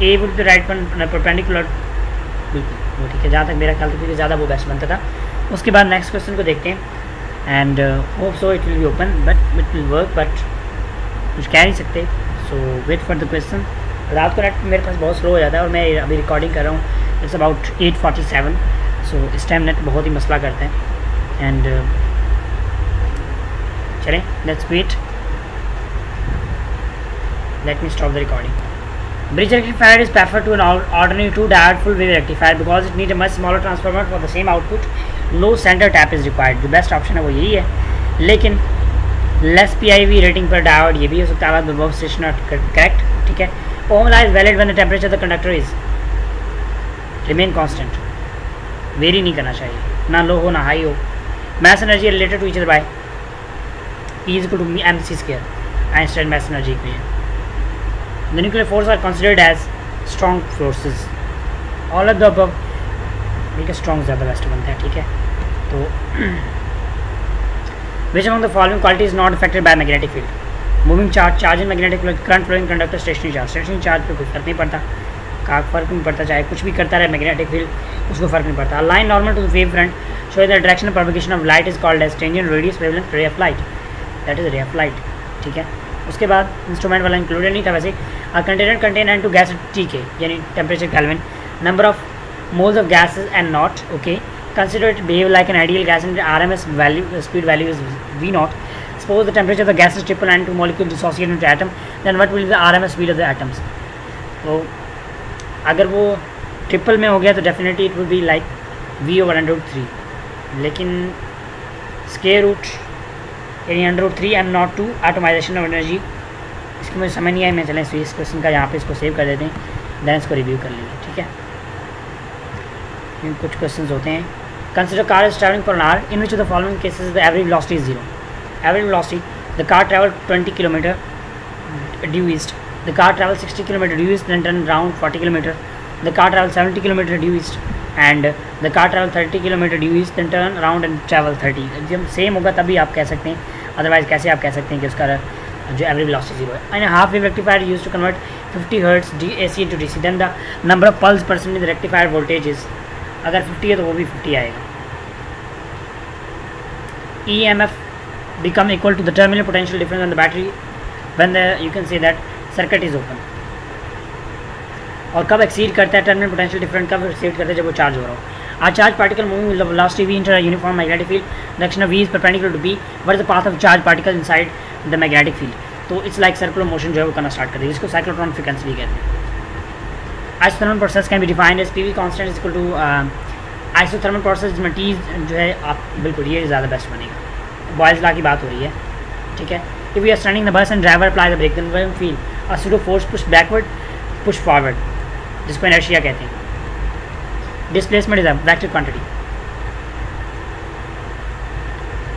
Speaker 1: A would be right one, perpendicular, बिल्कुल वो ठीक है जहाँ तक मेरा ख्याल था, क्योंकि ज़्यादा वो बेस्ट बनता था। उसके बाद नेक्स्ट क्वेश्चन को देखते हैं, and hope so it will be open but it will work, but कुछ कह नहीं सकते। सो वेट फॉर द क्वेश्चन। रात को नेट मेरे पास बहुत स्लो हो जाता है और मैं अभी रिकॉर्डिंग कर रहा हूँ, इट्स अबाउट 8:47। सो इस टाइम नेट बहुत ही मसला करते हैं, एंड चलें let's wait, let me stop the recording. Bridge rectifier is preferred to an ordinary two-diode full wave rectifier because it needs a much smaller transformer for the same output. No center tap is required. जो best option है वो यही है, लेकिन less PIV rating पर diode ये भी हो सकता है, both station are correct। ठीक है, ohm law is valid when the temperature the conductor is remain constant, very नहीं करना चाहिए, ना लो हो ना हाई हो। Mass energy related to each other by E is equal to mc square, Einstein mass energy equation. The nuclear forces are considered as strong forces. All of the above, ठीक है, strong ज़्यादा best बनता है। ठीक है, तो which among the following qualities is not affected by magnetic field? Moving charge in magnetic field, current flowing conductor, stationary charge पे कोई फर्क नहीं पड़ता, का फर्क नहीं पड़ता, चाहे कुछ भी करता रहे मैग्नेटिक फील्ड उसको फर्क नहीं पड़ता। Line normal to the wave front show the direction of propagation of light is called as tangent radius wavelength ray of light, that is ray of light. ठीक है। उसके बाद इंस्ट्रूमेंट वाला इंक्लूडेड नहीं था वैसे। A container contain and two gas TK यानी temperature Kelvin, number of moles of gases and not, okay, consider it behave like an ideal gas and RMS value speed value is V0. Suppose the temperature of the gas is triple and two molecules dissociate into atom, then what will be the RMS speed of the atoms? तो अगर वो triple में हो गया तो definitely it would be like V/√3, लेकिन square root यानी √3 and not 2 atomisation of energy, इसकी मुझे समझ नहीं आई। मैं चलें इस क्वेश्चन का यहाँ पे इसको सेव कर देते हैं, देन इसको रिव्यू कर लेंगे, ठीक है। कुछ क्वेश्चन होते हैं। Consider car is travelling for an hour in which of the following cases the average velocity is 0. Average velocity, the car traveled 20 km due east. The car traveled 60 km due east, then turned around 40 km. The car traveled 70 km due east, and the car traveled 30 km due east, then turn around and travel 30. जब same होगा तभी आप कह सकते हैं, otherwise कैसे आप कह सकते हैं कि उसका जो एवरेज वेलोसिटी 0 है. And a half wave rectifier used to convert 50 Hz AC into DC. Then the number of pulse per second in the rectifier voltage is, अगर 50 है तो वो भी 50 आएगा. EMF become equal to the terminal potential difference on the battery when the you can say that circuit is open. और कब exceed करता है टर्मिनल पोटेंशियल डिफरेंस, कब एक्सीड करता है जब वो चार्ज हो रहा हो. A charged particle moving with the velocity v into a uniform magnetic field, direction of v is perpendicular to b. What is the path of charged particle inside the magnetic field? तो it's like circular motion जो है वो करना start कर देगी, इसको cyclotron frequency भी कहते हैं. Isothermal process can be defined as PV constant is equal to isothermal process में T जो है आप बिल्कुल ये ज़्यादा बेस्ट बनेगा. बॉयल्स लॉ की बात हो रही है, ठीक है. If we are standing the bus and driver apply the brake then we feel a pseudo force push backward push forward, जिसको इनर्शिया कहते हैं. Displacement is a vector quantity,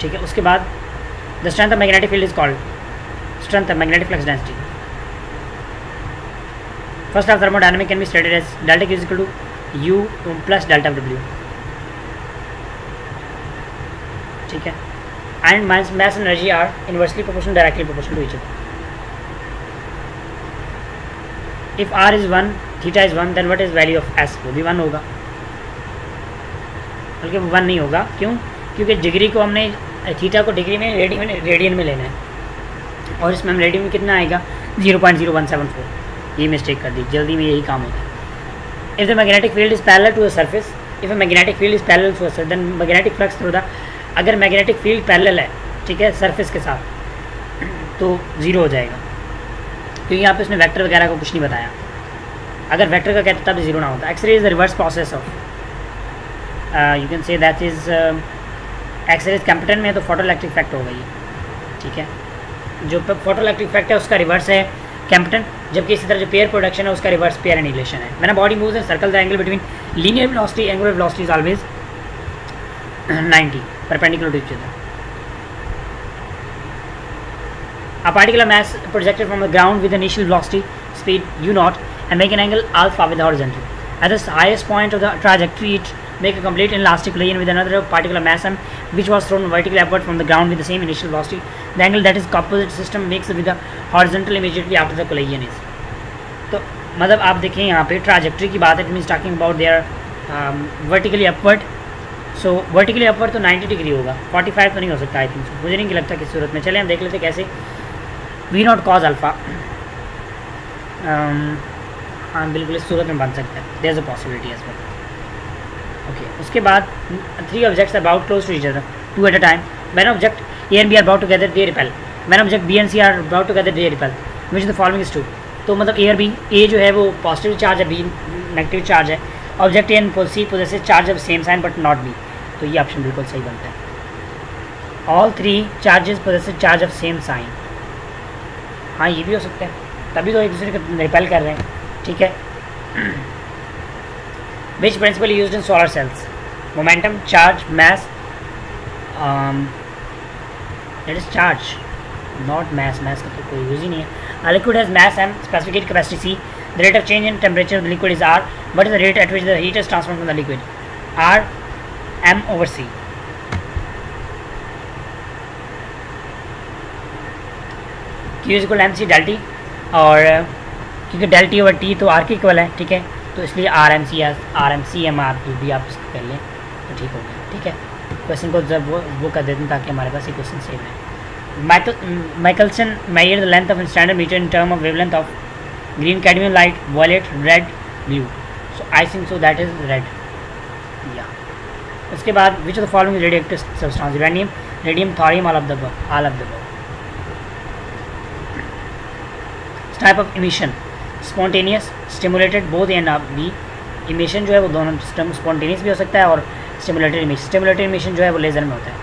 Speaker 1: ठीक है. उसके बाद the strength of magnetic field is called strength of magnetic flux density. First of thermodynamic can be stated as delta Q is equal to U plus delta W, ठीक है. And mass and energy are inversely proportional, directly proportional to each other. If R is 1, theta is 1, then what is value of S? वो भी 1 होगा, बल्कि 1 नहीं होगा. क्यों? क्योंकि डिग्री को हमने थीटा को डिग्री में रेडियन में लेना है, और इसमें हम रेडियन में कितना आएगा 0.0174. ये मिस्टेक कर दी, जल्दी में यही काम होता है. If the magnetic field is parallel to the surface, if a magnetic field is parallel to a surface, then magnetic flux through the, अगर मैग्नेटिक फील्ड पैरेलल है, ठीक है, सरफेस के साथ, तो 0 हो जाएगा, क्योंकि यहाँ पे उसने वेक्टर वगैरह को कुछ नहीं बताया. अगर वेक्टर का कहता तब 0 ना होता. X-ray is the reverse process of, you can say that is X-ray is Compton में तो फोटो इलेक्ट्रिक इफेक्ट होगा ये, ठीक है. जो फोटो इलेक्ट्रिक इफेक्ट है उसका रिवर्स है कैम्पटन, जबकि इसी तरह जो पेयर प्रोडक्शन है उसका रिवर्स पेयर एनिहिलेशन है. When a body moves in circle the angle between linear velocity angular velocity is always 90 perpendicular to each other. A particular mass projected from the ground with initial velocity speed u0 and make an angle alpha with the horizontal. At the highest point of the trajectory, it make a complete inelastic collision with another particular mass m which was thrown vertically upward from the ground with the same initial velocity. The angle that is opposite system makes with the horizontal immediately after the collision is. तो मतलब आप देखें यहाँ पे trajectory की बात है, it means talking about their vertically upward. So vertically upward तो 90 डिग्री होगा, 45 तो नहीं हो सकता आई थिंक. मुझे नहीं लगता किस सूरत में. चले हम देख लेते कैसे. V0 cos अल्फ़ा, हाँ बिल्कुल इस सूरत में बन सकता है, there is a possibility as well. Okay, उसके बाद 3 objects about close to each other 2 at a time. When object A and B are about together they repel. When object B and C are about together they repel. Which of the following is true? तो मतलब A और B, A जो है वो positive charge है, B negative charge है. Object A and C possesses charge of same sign but not B. तो ये ऑप्शन बिल्कुल सही बनता है. All 3 charges possesses charge of same sign. हाँ ये भी हो सकता है, तभी तो एक दूसरे को रिपेल कर रहे हैं, ठीक है. Which principle used in solar cells? Momentum, charge, mass. It is charge, not mass. Mass का तो कोई यूज ही नहीं है. A liquid has mass m, specific heat capacity C. The rate of change in temperature of the liquid is R. What is the rate at which the heat is transformed from the liquid? R m over C. Q is equal mc del T, और क्योंकि del T over T तो R के equal है, ठीक है, तो इसलिए R m c m R जो भी आप इसको कर लें तो ठीक हो गया, ठीक है. क्वेश्चन को जब वो कर देते हैं ताकि हमारे पास ये क्वेश्चन सेव है. Michelson measured the length of a standard meter in terms of wavelength of green, cadmium light, violet, red, blue. So I think so that is red. Yeah. उसके बाद which of the following is radioactive substance? Uranium, radium, thorium, all of the above. All of the above. Type of emission: spontaneous, stimulated, both A and B. Emission जो है वो दोनों spontaneous भी हो सकता है और stimulated emission. Stimulated emission जो है वो लेजर में होता है.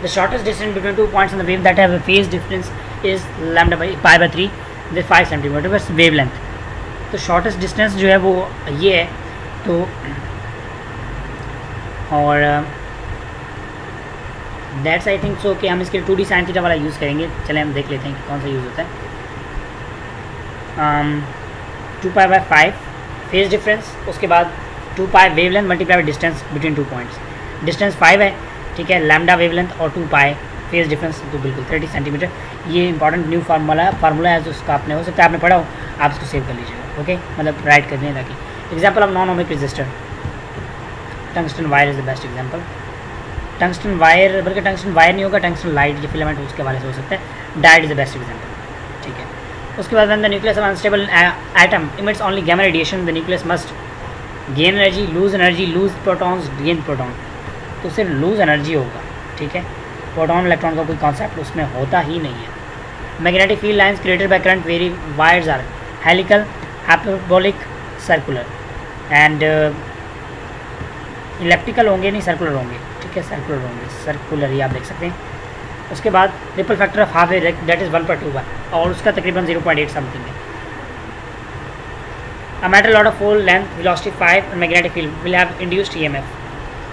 Speaker 1: The shortest distance between 2 points on the wave that have a phase difference is lambda by pi by 3, the 5 centimeter बस wavelength. तो shortest distance जो है वो ये है. तो और दैट्स आई थिंक सो कि हम इसके 2D sin थीटा वाला यूज़ करेंगे. चले हम देख लेते हैं कि कौन सा यूज़ होता है. 2 पाई बाई 5 फेज डिफरेंस, उसके बाद 2 pi wavelength multiply by distance between 2 points. Distance 5 है, ठीक है. लैम्डा वेवलेंथ और 2 पाई फेज डिफरेंस तो बिल्कुल 30 सेंटीमीटर. ये इंपॉर्टेंट न्यू फार्मूला है जो उसका आपने हो सकता है आपने पढ़ा हो, आप इसको सेव कर लीजिएगा. ओके, मतलब राइट कर दें ताकि. Example of non ohmic register, tungsten wire is the best example. Tungsten wire, बल्कि टंगस्टन वायर नहीं होगा, टंगस्टन लाइट जो फिलामेंट उसके हवाले से हो सकता है. Diode is the best example, ठीक है. उसके बाद when the nucleus of unstable atom emits only gamma radiation, the nucleus must gain energy, lose protons, gain proton. तो सिर्फ लूज एनर्जी होगा, ठीक है. प्रोटॉन इलेक्ट्रॉन का कोई कॉन्सेप्ट उसमें होता ही नहीं है. Magnetic field lines created by current very wires are helical, hyperbolic, circular and elliptical होंगे नहीं, सर्कुलर होंगे, ठीक है. सर्कुलर होंगे, सर्कुलर ही आप देख सकते हैं. उसके बाद ripple factor of half way that is 1/2 और उसका तकरीबन 0.8 समथिंग है. अ मेटल लॉट ऑफ फोल length velocity 5 magnetic field will have induced EMF.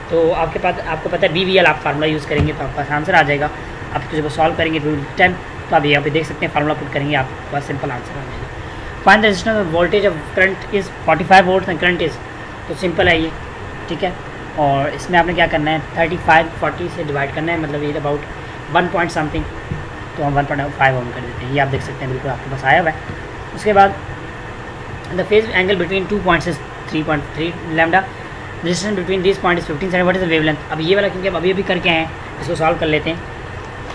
Speaker 1: तो आपको पता है BVL आप फार्मूला यूज़ करेंगे तो आपके पास आंसर आ जाएगा. आप जब सॉल्व करेंगे रूल 10 तो आप यहाँ पे देख सकते हैं फार्मूला पुट करेंगे, आपके पास सिंपल आंसर आ जाएगा. Find the resistance of voltage of current is 45 volt and current is, तो सिंपल है ये, ठीक है. और इसमें आपने क्या करना है, 35 40 से डिवाइड करना है, मतलब ये अबाउट 1 पॉइंट समथिंग, तो हम 1.5 ओम कर देते हैं. ये आप देख सकते हैं बिल्कुल आपके पास आया हुआ है. उसके बाद the phase angle between 2 points is 3.3 lambda. Distance between this point is 15 centimetre. What is the wavelength? अब ये वाला क्योंकि अब अभी करके आए हैं, इसको सॉल्व कर लेते हैं.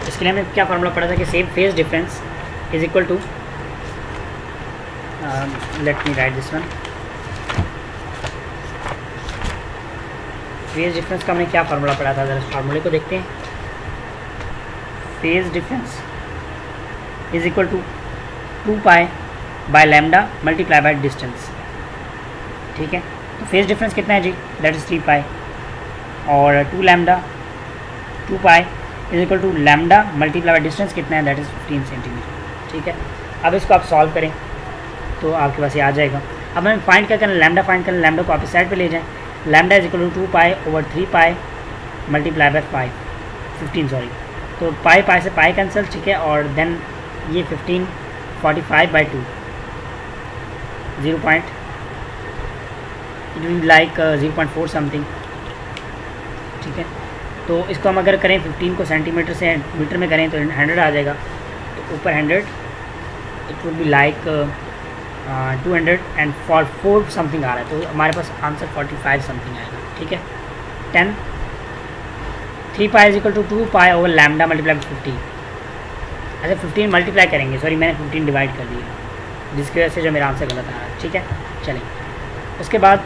Speaker 1: इसके लिए हमें क्या फार्मूला पड़ा था कि same phase difference is equal to, let me write this one. Phase difference का हमने क्या फार्मूला पढ़ा था, जरा फार्मूले को देखते हैं. Phase difference is equal to 2 pi by lambda multiply by distance, ठीक है. तो फेज डिफरेंस कितना है जी, दैट इज़ 3 पाई और 2 lambda 2 pi is equal to lambda multiply by distance कितना है, दैट इज़ 15 सेंटीमीटर, ठीक है. अब इसको आप सॉल्व करें तो आपके पास ये आ जाएगा. अब हमें फाइंड क्या करना है, लैम्डा फाइंड करना. लैम्डा को आप इस साइड पे ले जाएं. Lambda is equal to 2 pi over 3 pi multiply by 15 sorry. तो पाई से पाई कैंसिल, ठीक है. और देन ये 15 45 बाई 2 0.4 समथिंग, ठीक है. तो इसको हम अगर करें 15 को सेंटीमीटर से मीटर में करें तो 100 आ जाएगा. तो ऊपर 100 it would be like 204 something आ रहा है. तो हमारे पास आंसर 45 समथिंग आएगा, ठीक है. 10 3 pi is equal to 2 pi over lambda multiply 50. अच्छा 15 मल्टीप्लाई करेंगे, सॉरी मैंने 15 डिवाइड कर दिया, जिसकी वजह से जो मेरा आंसर गलत आ रहा है, ठीक है. चलिए उसके बाद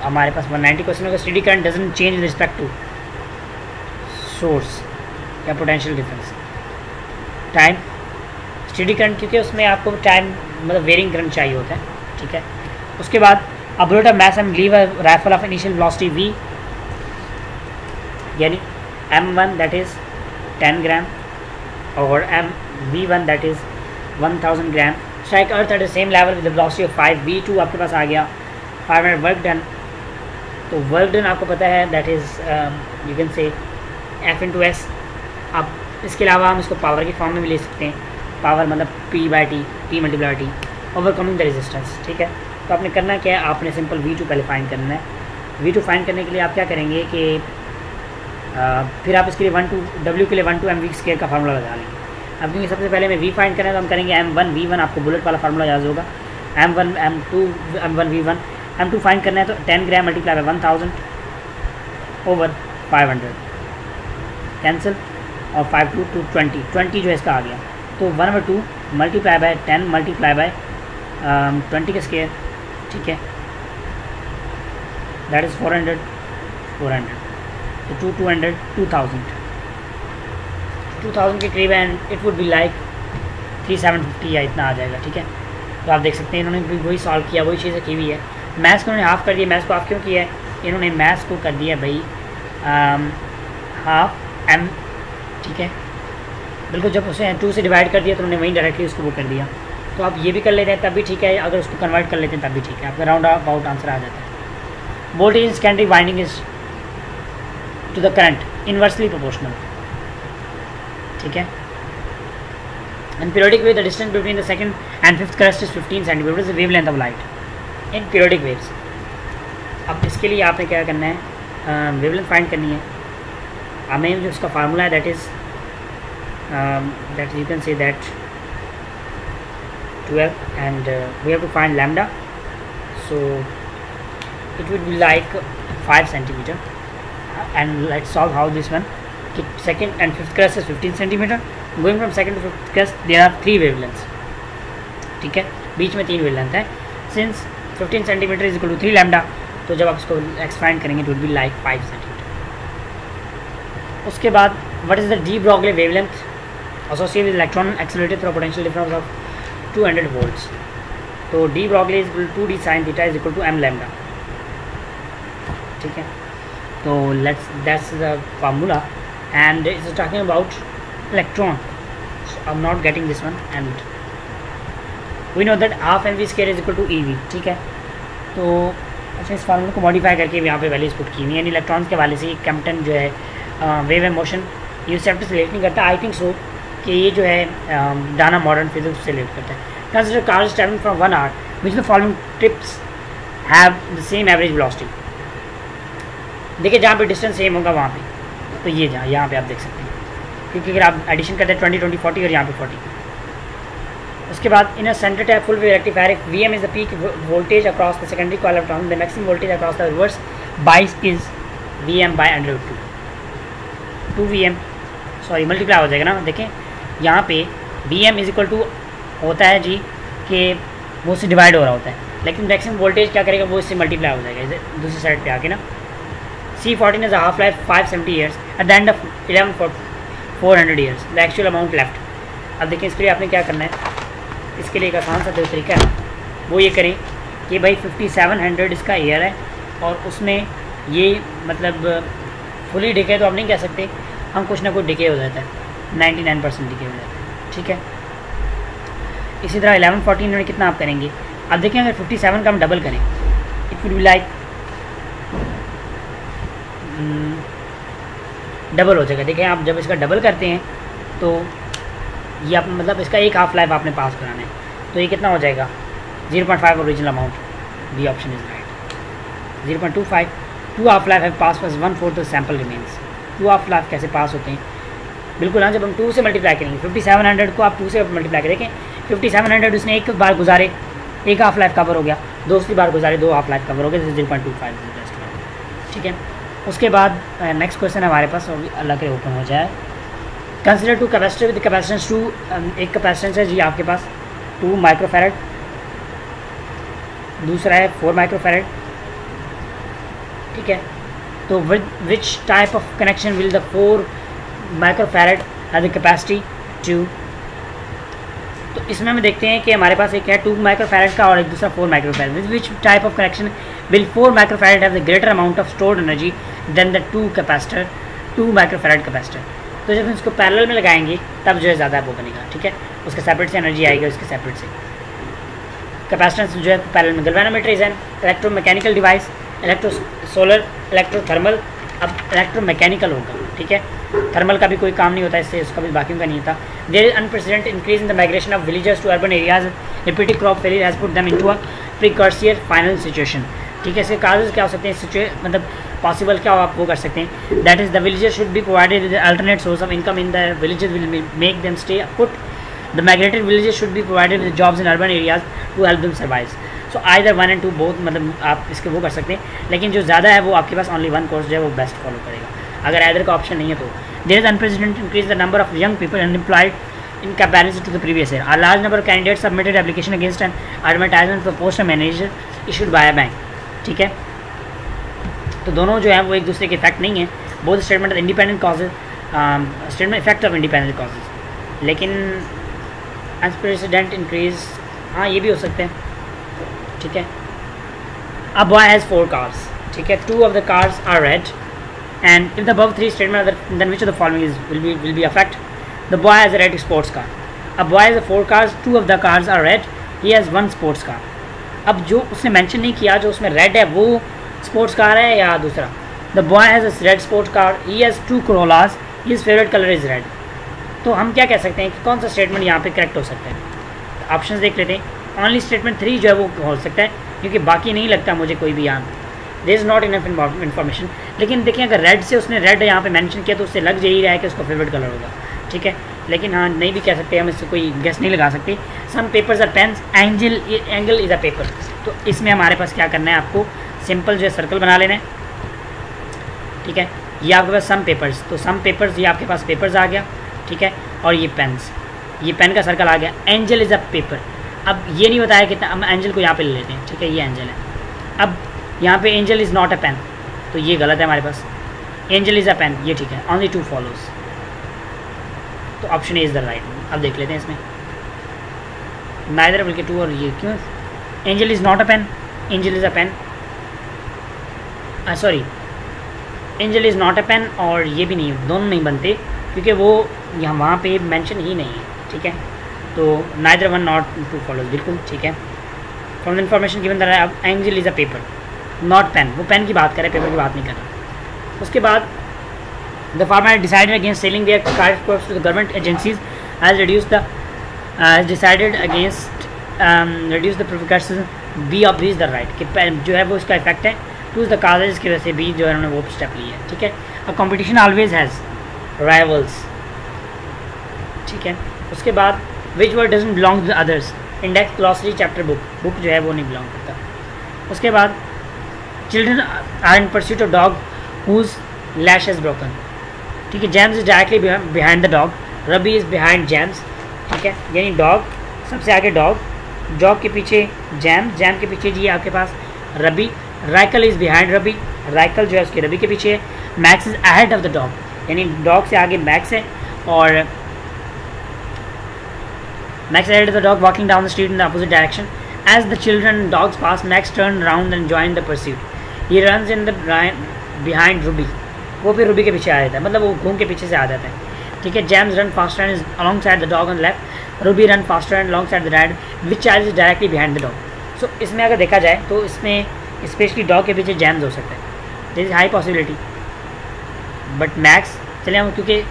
Speaker 1: हमारे पास 190 क्वेश्चन होगा. Steady current doesn't change with respect to source या potential difference. Time steady current क्योंकि उसमें आपको टाइम मतलब वेरिंग करंट चाहिए होता है, ठीक है. उसके बाद a bullet of mass and leave a rifle of initial velocity v यानी m1 दैट इज़ 10 ग्राम और v1 that is 1000 gram. Strike earth at the same level with the velocity of 5. v2 आपके पास आ गया 500 वर्क डन. तो work done आपको पता है that is you can से F/S. अब इसके अलावा हम इसको पावर की फॉर्म में भी ले सकते हैं. पावर मतलब P/T, P multiply T, overcoming the resistance, ठीक है. तो आपने करना क्या है, आपने सिंपल V2 पहले फाइंड करना है. V2 फाइंड करने के लिए आप क्या करेंगे कि फिर आप इसके लिए W के लिए 1 to mv स्क्वायर का फार्मूला लगा लेंगे. अब क्योंकि सबसे पहले में V फाइंड करना है तो हम करेंगे m1 v1. आपको बुलेट वाला फार्मूला याद होगा, m1 v1. m2 फाइंड करना है तो 10 gram multiply by 1000 over 500 cancel. और 5 टू 20 जो है इसका आ गया। तो 1/2 मल्टीप्लाई बाय 10 मल्टीप्लाई बाय 20 का स्केयर, ठीक है, दैट इज़ 400 तो 200 2000 के करीब and it would be like 3750 या इतना आ जाएगा, ठीक है। तो आप देख सकते हैं इन्होंने भी वही सॉल्व किया, वही चीज़ें की हुई है। मैथ्स को उन्होंने हाफ कर दिया। मैथ्स को हाफ क्यों किया है? इन्होंने मैथ्स को कर दिया भाई हाफ m, ठीक है, बिल्कुल। जब उसे 2 से डिवाइड कर दिया तो उन्होंने वहीं डायरेक्टली उसको वो कर दिया। तो आप ये भी कर लेते हैं तब भी ठीक है, अगर उसको कन्वर्ट कर लेते हैं तब भी ठीक है, आपका राउंड अबाउट आंसर आ जाता है। Voltage in secondary winding is to the current inversely proportional, ठीक है। And periodic wave the distance between the second and fifth crest is 15 centimetre is the wavelength of light in periodic waves. अब इसके लिए आपने क्या करना है, wavelength find करनी है। हमें जो उसका फार्मूला है that is that you can say that 12 and we have to find lambda, so it would be like 5 centimeter and let's solve how this one. Second and fifth crust is 15 centimeter. Going from second to fifth crust there are 3 wavelengths, ठीक है, बीच में 3 wavelength है। Since 15 centimeter is equal to 3 lambda, तो जब आप इसको expand करेंगे it would be like 5 centimeter. उसके बाद what is the de Broglie wavelength associated with electron accelerated through a potential difference of 200 volts. तो de Broglie is equal to 2d sin theta is equal to m lambda, ठीक है। तो that's the formula and it's talking about electron, so I'm not getting this one and we know that half mv square is equal to ev, ठीक है। तो अच्छा, इस formula को modify करके यहाँ पे वैल्यूज पुट की हुई है। इलेक्ट्रॉन्स के वाले से कैम्पटन जो है वेव एंड मोशन ये सेप्ट से रिलेट नहीं करता। आई थिंक सो कि ये जो है डाना मॉडर्न फिजिक्स से रिलेट करता है। Consider cars travelling from 1 hour which the following trips have the same average velocity. देखिए जहाँ पे डिस्टेंस सेम होगा वहाँ पे, तो ये यहाँ पे आप देख सकते हैं, क्योंकि अगर आप एडिशन करते हैं 20 20 40 और यहाँ पे 40। उसके बाद in a centre tap full wave rectifier Vm is the peak voltage across the secondary coil of transistor, the maximum voltage across the reverse bias is Vm by √2 2Vm, sorry multiply हो जाएगा ना। देखें यहाँ पे Vm is equal to होता है जी कि वो उससे डिवाइड हो रहा होता है, लेकिन मैक्सिमम वोल्टेज क्या करेगा, वो इससे मल्टीप्लाई हो जाएगा दूसरी साइड पे आके ना। C14 is half life 570 years at the end of 400 years the actual amount left. अब देखिए इसके लिए आपने क्या करना है, इसके लिए एक आसान सा तरीका है, वो ये करें कि भाई 5700 इसका ईयर है और उसमें ये मतलब फुली डिके तो आप नहीं कह सकते, हम कुछ ना कुछ डिके हो जाता है, 99% डिके हो जाता है, ठीक है। इसी तरह 1114 में कितना आप करेंगे, अब देखें अगर 57 का हम डबल करें it would be like double हो जाएगा। देखें आप जब इसका डबल करते हैं तो ये आप मतलब इसका एक हाफ लाइफ आपने पास कराना है, तो ये कितना हो जाएगा 0.5 original amount, B option is right. 0.25 2 half life है pass plus 1/4 the sample remains. 2 half life कैसे पास होते हैं, बिल्कुल हाँ, जब हम 2 से मल्टीप्लाई करेंगे 5700 को आप 2 से मल्टीप्लाई करें, देखें 5700 उसने एक बार गुजारे, एक हाफ लाइफ कवर हो गया, दूसरी बार गुजारे 2 हाफ लाइफ कवर हो गया, 0.25, ठीक है। उसके बाद नेक्स्ट क्वेश्चन है हमारे पास, अल्लाह के ओपन हो जाए। कंसिडर 2 कैपेसिटर विद कैपेसिटेंस 2, एक कैपेसिटेंस है जी आपके पास 2 माइक्रोफैरड, दूसरा है 4 माइक्रोफैरड, ठीक है। तो विच type of connection will the 4 microfarad have the capacity 2। तो इसमें हम देखते हैं कि हमारे पास एक है 2 माइक्रोफैरड का और एक दूसरा 4 microfarad. Which type of connection will 4 microfarad have the greater amount of stored energy than the 2 microfarad capacitor. तो जब हम इसको पैरेलल में लगाएंगे तब जो है ज़्यादा वो बनेगा, ठीक है, उसके सेपरेट से एनर्जी आएगी, उसके सेपरेट से कैपेसिटेंस जो है पैरेलल में। Galvanometer is an electromechanical device, electro solar electrothermal, अब इलेक्ट्रोमैकेनिकल होगा, ठीक है, थर्मल का भी कोई काम नहीं होता इससे, उसका भी बाकियों का नहीं होता। There is unprecedented increase in the migration of villagers to urban areas, repeated crop failure has put them into a precarious final situation, ठीक है। इसके काजेज क्या हो सकते हैं, मतलब पॉसिबल क्या आप वो कर सकते हैं, that is the villagers should be provided with alternate source of income in the villages will make them stay put, the migrated villages should be provided with jobs in urban areas to help them survive. So either 1 and 2 both, मतलब आप इसके वो कर सकते हैं, लेकिन जो ज़्यादा है वो आपके पास ओनली 1 कोर्स जो है वो बेस्ट फॉलो करेगा। अगर आइदर का ऑप्शन नहीं है तो There is unprecedented increase in the number of young people unemployed in comparison to the previous year. A large number of candidates submitted application against an advertisement for post of manager issued by a bank. ठीक है, तो दोनों जो है वो एक दूसरे के इफेक्ट नहीं है. Both statement of independent causes, statement effect of independent causes. लेकिन अनप्रेसिडेंट इंक्रीज, हाँ ये भी हो सकते हैं. ठीक है, a boy has 4 cars. ठीक है, 2 of the cars are red, and if the above 3 statement are then which of the following is will be a fact? The boy has a red sports car. A boy has 4 cars, 2 of the cars are red. He has 1 sports car. अब जो उसने mention नहीं किया जो उसमें red है वो sports car है या दूसरा. The boy has a red sports car, he has 2 Corollas, his favourite colour is red. तो हम क्या कह सकते हैं कि कौन सा स्टेटमेंट यहाँ पे करेक्ट हो सकता है. ऑप्शन देख लेते हैं. ओनली स्टेटमेंट 3 जो है वो हो सकता है, क्योंकि बाकी नहीं लगता मुझे कोई भी यहाँ. There is not enough information. लेकिन देखिए अगर रेड से उसने रेड यहाँ पे मेंशन किया तो उससे लग जा ही रहा है कि उसका फेवरेट कलर होगा. ठीक है, लेकिन हाँ नहीं भी कह सकते, हम इससे कोई गेस नहीं लगा सकते. Some papers are pens, angle is a paper. तो इसमें हमारे पास क्या करना है, आपको सिंपल जो है सर्कल बना लेना है. ठीक है, ये आपके पास सम पेपर्स, तो सम पेपर्स ये आपके पास पेपर्स आ गया. ठीक है, और ये पेन्स, ये पेन का सर्कल आ गया. Angel is a paper. अब ये नहीं बताया कितना, हम एंजल को यहाँ पे ले लेते हैं. ठीक है, ये एंजल है. अब यहाँ पे angel is not a pen, तो ये गलत है हमारे पास. एंजल इज़ अ पेन, ये ठीक है. ओनली 2 फॉलोज, तो option A is the right. अब देख लेते हैं इसमें नाइदर बल्कि 2 और ये क्यों. Angel is not a pen, angel is a pen, sorry angel is not a pen, और ये भी नहीं, दोनों नहीं बनते क्योंकि वो यहाँ वहाँ पे मेंशन ही नहीं है. ठीक है, तो नाइदर 1 नॉट 2 फॉलोज, बिल्कुल ठीक है. From the information given that अब angel is a paper not pen, वो पेन की बात करे, पेपर की बात नहीं कर रहा. उसके बाद the farmer decided against selling their card crops to the government agencies has reduce the decided against reduce the प्रोफिकेशन be of this the right, कि जो है वो इसका इफेक्ट है टू द काजेज की वजह से भी जो है उन्होंने वो स्टेप लिया है. ठीक है, a competition always has rivals. ठीक है, उसके बाद which word doesn't belong to the others, index glossary chapter book, book जो है वो नहीं बिलोंग करता. उसके बाद children are in pursuit of dog whose leash is broken. ठीक है, James is directly behind the dog, Ruby is behind James. ठीक है, यानी डॉग सबसे आगे, डॉग के पीछे जैम, जैम के पीछे जी आपके पास रबी, राइकल इज़ बिहाइंड रबी, राइकल जो है उसके रबी के पीछे है. Max is ahead of the dog, यानी डॉग से आगे मैक्स है, और Max ahead of the dog walking down the street in the opposite direction. As the children dogs pass Max turn round and join the pursuit. He runs in the behind Ruby, वो फिर Ruby के पीछे आ जाता है, मतलब वो घूम के पीछे से आ जाता है. ठीक है, James run faster and is along side the dog on left, Ruby run faster and along side the right, which child is directly behind the dog. So इसमें अगर देखा जाए तो इसमें स्पेशली डॉग के पीछे जैम्स हो सकता है. This is high possibility, but max चले हम, क्योंकि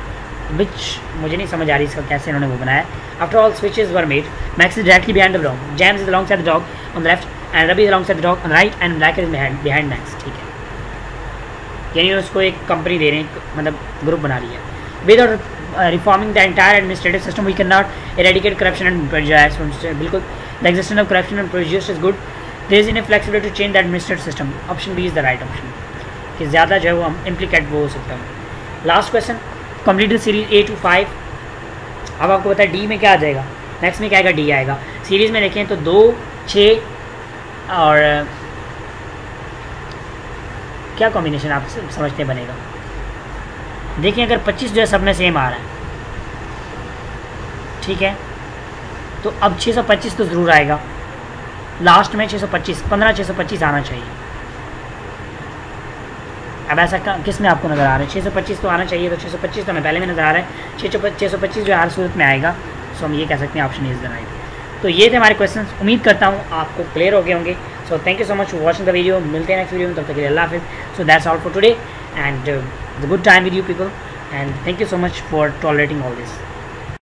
Speaker 1: विच मुझे नहीं समझ आ रही इसका कैसे इन्होंने वो बनाया. After all switches were made, Max is directly behind the dog, James is along side the dog on the left, and Ruby is along side the dog on right, and black is behind Max. ठीक है, यानी उसको एक company दे रहे हैं, मतलब group बना रही है. Without reforming the entire administrative system we can not eradicate corruption and prejudice. बिल्कुल, the existence of corruption and prejudice is good. There is enough flexibility to change the administrative system. Option B is the right option, कि ज़्यादा जो है वो हम implicate वो हो सकता है. Last question, complete series A to 5. अब आपको पता है डी में क्या आ जाएगा, नेक्स्ट में क्या आएगा, डी आएगा. सीरीज़ में देखें तो 2, 6 और क्या कॉम्बिनेशन आप समझते बनेगा. देखिए अगर 25 जो है सब में सेम आ रहा है, ठीक है, तो अब 625 तो ज़रूर आएगा लास्ट में. 625 15 625 आना चाहिए. अब ऐसा किस में आपको नज़र आ रहा है, 625 तो आना चाहिए, तो 625 तो हमें पहले में नज़र आ रहा है. 625 जो हर सूरत में आएगा, सो हम ये कह सकते हैं ऑप्शन इज़ द राइट. तो ये थे हमारे क्वेश्चन. उम्मीद करता हूँ आपको क्लियर हो गए होंगे. So thank you so much for watching the video. मिलते हैं नेक्स्ट वीडियो में, तब तक के लिए अल्लाह हाफिज़. So that's all for today, and the good time with you people, and thank you so much for tolerating all this.